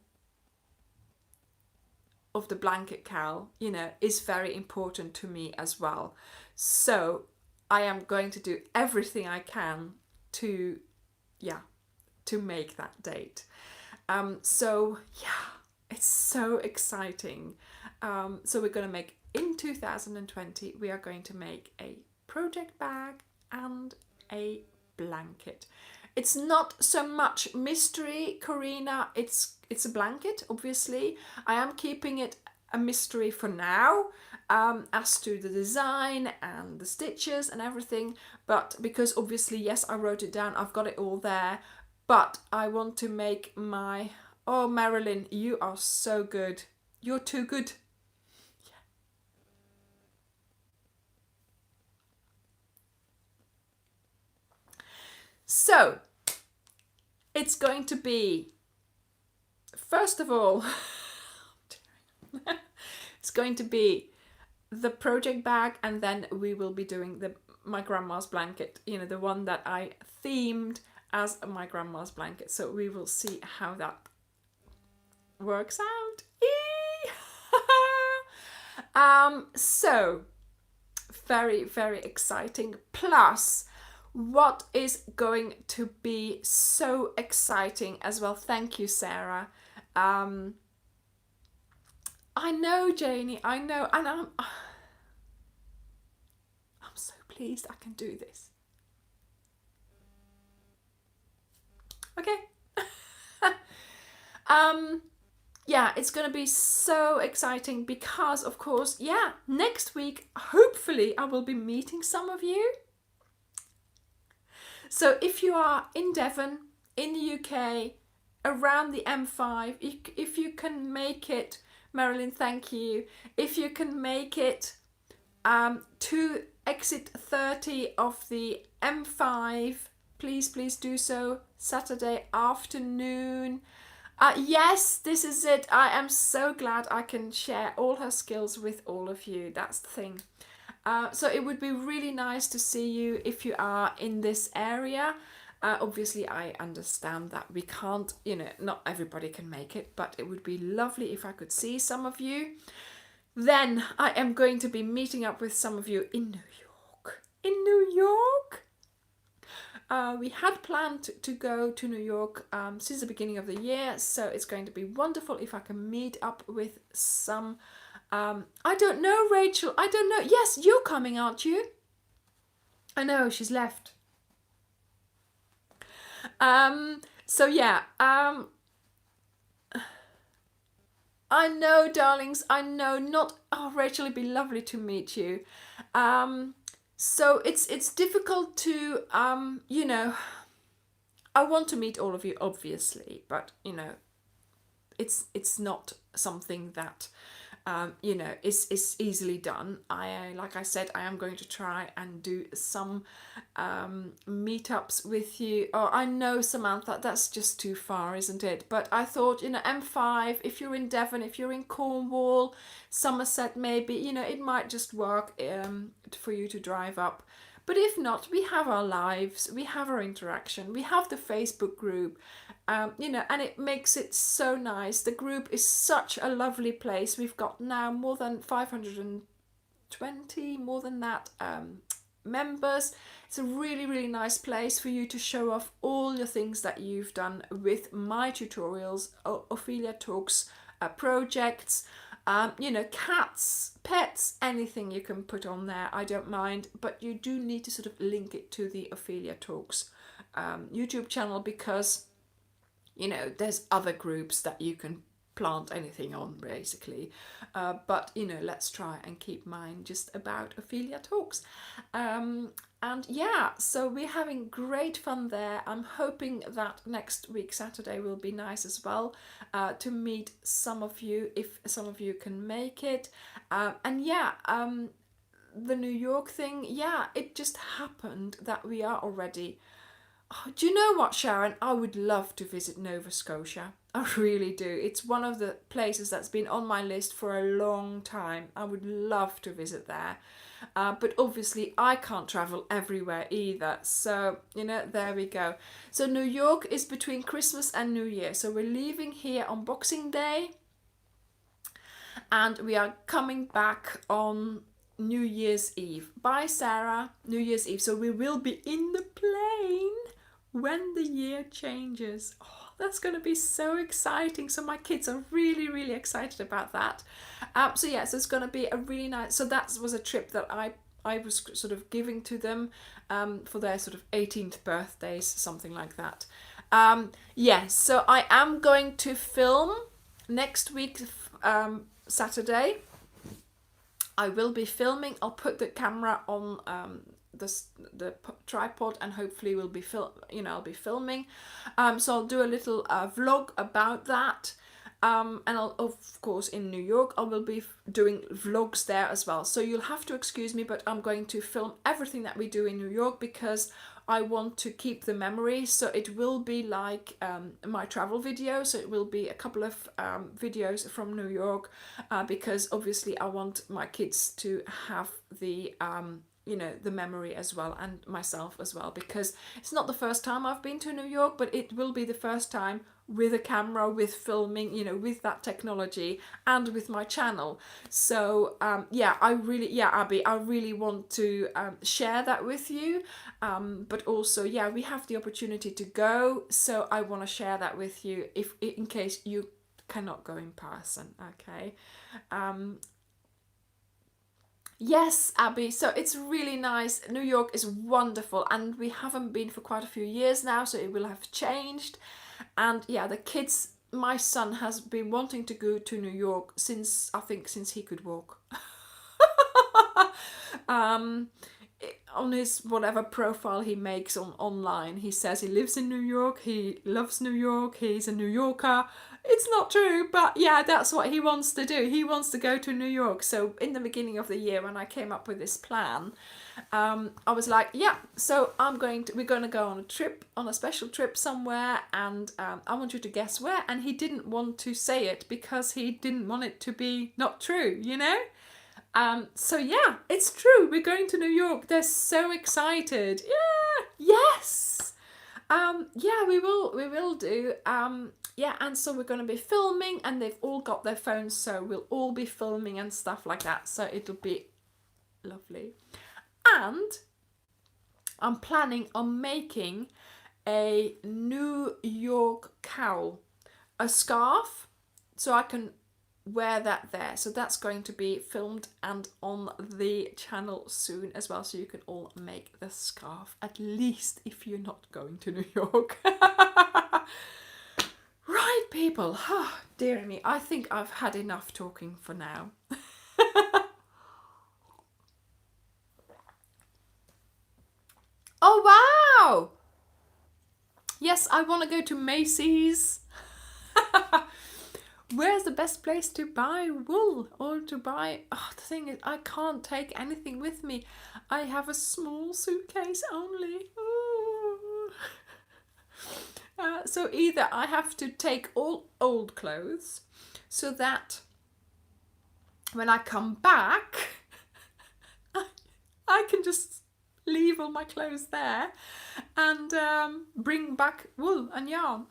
of the blanket cal, you know, is very important to me as well. So I am going to do everything I can to make that date. So yeah, it's so exciting. So we're going to make, in 2020, we are going to make a project bag and a blanket. It's not so much mystery, Karina. It's a blanket, obviously. I am keeping it a mystery for now, as to the design and the stitches and everything. But because obviously, yes, I wrote it down. I've got it all there. But I want to make my... Oh, Marilyn, you are so good. You're too good. So, it's going to be, first of all, it's going to be the project bag, and then we will be doing my grandma's blanket, the one that I themed as my grandma's blanket. So we will see how that works out. So very, very exciting. Plus, what is going to be so exciting as well? Thank you, Sarah. I know, Janie, I know, and I'm so pleased I can do this. Okay. Yeah, it's going to be so exciting because, of course, yeah, next week, hopefully, I will be meeting some of you. So if you are in Devon, in the UK, around the M5, if you can make it, Marilyn, thank you. If you can make it to exit 30 of the M5, please do so. Saturday afternoon. Yes, this is it. I am so glad I can share all her skills with all of you. That's the thing. So it would be really nice to see you if you are in this area. Obviously, I understand that we can't, not everybody can make it, but it would be lovely if I could see some of you. Then I am going to be meeting up with some of you in New York. In New York? We had planned to go to New York since the beginning of the year, so it's going to be wonderful if I can meet up with some... I don't know, Rachel. I don't know. Yes, you're coming, aren't you? I know, she's left. So yeah, I know, darlings, I know. Not... Oh, Rachel, it'd be lovely to meet you. So it's difficult to, I want to meet all of you, obviously, but, it's not something that, is easily done. Like I said, I am going to try and do some meetups with you. Oh, I know, Samantha, that's just too far, isn't it? But I thought, M5, if you're in Devon, if you're in Cornwall, Somerset, maybe, it might just work for you to drive up. But if not, we have our lives, we have our interaction, we have the Facebook group, and it makes it so nice. The group is such a lovely place. We've got now more than 520, more than that, members. It's a really, really nice place for you to show off all the things that you've done with my tutorials, Ophelia Talks projects. Cats, pets, anything you can put on there, I don't mind, but you do need to sort of link it to the Ophelia Talks YouTube channel, because there's other groups that you can plant anything on, basically, but let's try and keep mine just about Ophelia Talks. And yeah, so we're having great fun there. I'm hoping that next week, Saturday, will be nice as well, to meet some of you, if some of you can make it. And yeah, the New York thing, yeah, it just happened that we are already... Oh, do you know what, Sharon? I would love to visit Nova Scotia. I really do. It's one of the places that's been on my list for a long time. I would love to visit there. But obviously I can't travel everywhere either. So, there we go. So New York is between Christmas and New Year. So we're leaving here on Boxing Day. And we are coming back on New Year's Eve. Bye, Sarah. New Year's Eve. So we will be in the plane when the year changes. Oh, that's going to be so exciting. So my kids are really, really excited about that. So yeah, so it's going to be a really nice... So that was a trip that I I was sort of giving to them for their sort of 18th birthdays, something like that. Yes, so I am going to film next week, Saturday. I will be filming. I'll put the camera on the tripod, and hopefully we'll be I'll be filming. So I'll do a little vlog about that. And I'll, of course, in New York, I will be doing vlogs there as well. So you'll have to excuse me, but I'm going to film everything that we do in New York because I want to keep the memory. So it will be like my travel video. So it will be a couple of videos from New York because obviously I want my kids to have the the memory as well, and myself as well, because it's not the first time I've been to New York, but it will be the first time with a camera, with filming, with that technology, and with my channel. So Abby, I really want to share that with you, but also we have the opportunity to go, so I want to share that with you if in case you cannot go in person. Okay. Yes, Abby, so it's really nice. New York is wonderful, and we haven't been for quite a few years now, so it will have changed. And the kids, my son has been wanting to go to New York since he could walk. On his whatever profile he makes online, he says he lives in New York, he loves New York, he's a New Yorker. It's not true, but that's what he wants to do. He wants to go to New York. So in the beginning of the year, when I came up with this plan, I was like, so we're going to go on a trip, on a special trip somewhere, and I want you to guess where. And he didn't want to say it because he didn't want it to be not true, So it's true. We're going to New York. They're so excited. Yes. We will do. And so we're going to be filming, and they've all got their phones, so we'll all be filming and stuff like that. So it'll be lovely. And I'm planning on making a New York cowl, a scarf, so I can wear that there. So that's going to be filmed and on the channel soon as well, so you can all make the scarf, at least if you're not going to New York. Right, people. Oh, dear me, I think I've had enough talking for now. Oh wow, yes, I want to go to Macy's. Where's the best place to buy wool or to buy... the thing is, I can't take anything with me. I have a small suitcase only. So either I have to take all old clothes so that when I come back, I can just leave all my clothes there and bring back wool and yarn.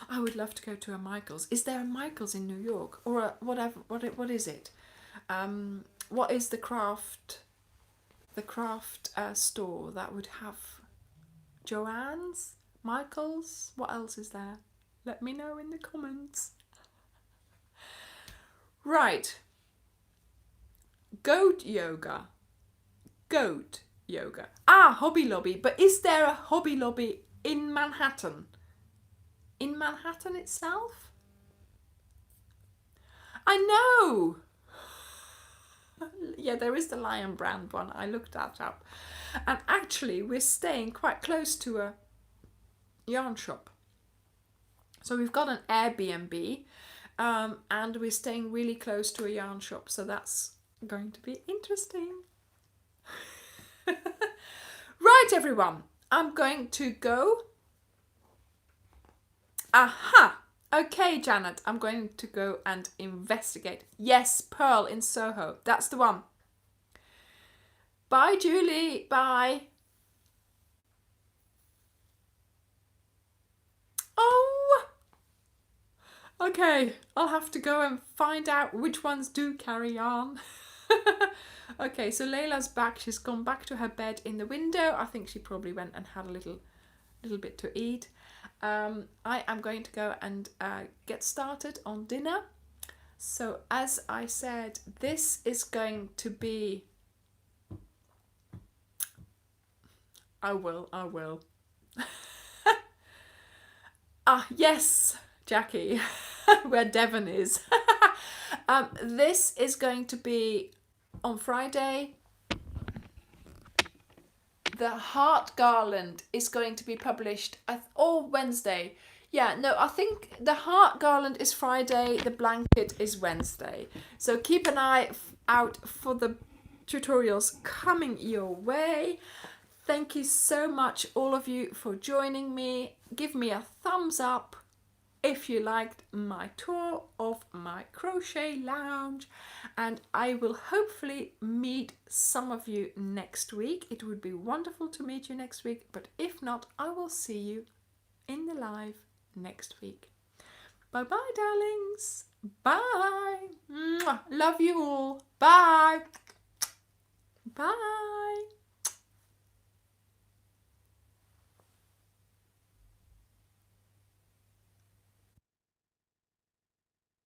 I would love to go to a Michael's. Is there a Michael's in New York, or a whatever? What is it? What is the craft store that would have Joann's, Michael's? What else is there? Let me know in the comments. Right. Goat yoga. Hobby Lobby. But is there a Hobby Lobby in Manhattan? In Manhattan itself? I know! There is the Lion Brand one. I looked that up. And actually, we're staying quite close to a yarn shop. So we've got an Airbnb, and we're staying really close to a yarn shop. So that's going to be interesting. Right, everyone. I'm going to go. Aha! Okay, Janet, I'm going to go and investigate. Yes, Pearl in Soho. That's the one. Bye, Julie. Bye. Oh! Okay, I'll have to go and find out which ones do carry on. Okay, so Layla's back. She's gone back to her bed in the window. I think she probably went and had a little bit to eat. I am going to go and get started on dinner. So as I said, this is going to be I will. Yes, Jackie, where Devon is. This is going to be on Friday. The heart garland is going to be published or Wednesday. Yeah, no, I think the heart garland is Friday, the blanket is Wednesday. So keep an eye out for the tutorials coming your way. Thank you so much, all of you, for joining me. Give me a thumbs up if you liked my tour of my crochet lounge, and I will hopefully meet some of you next week. It would be wonderful to meet you next week, but if not, I will see you in the live next week. Bye bye, darlings. Bye. Mwah. Love you all. Bye. Bye.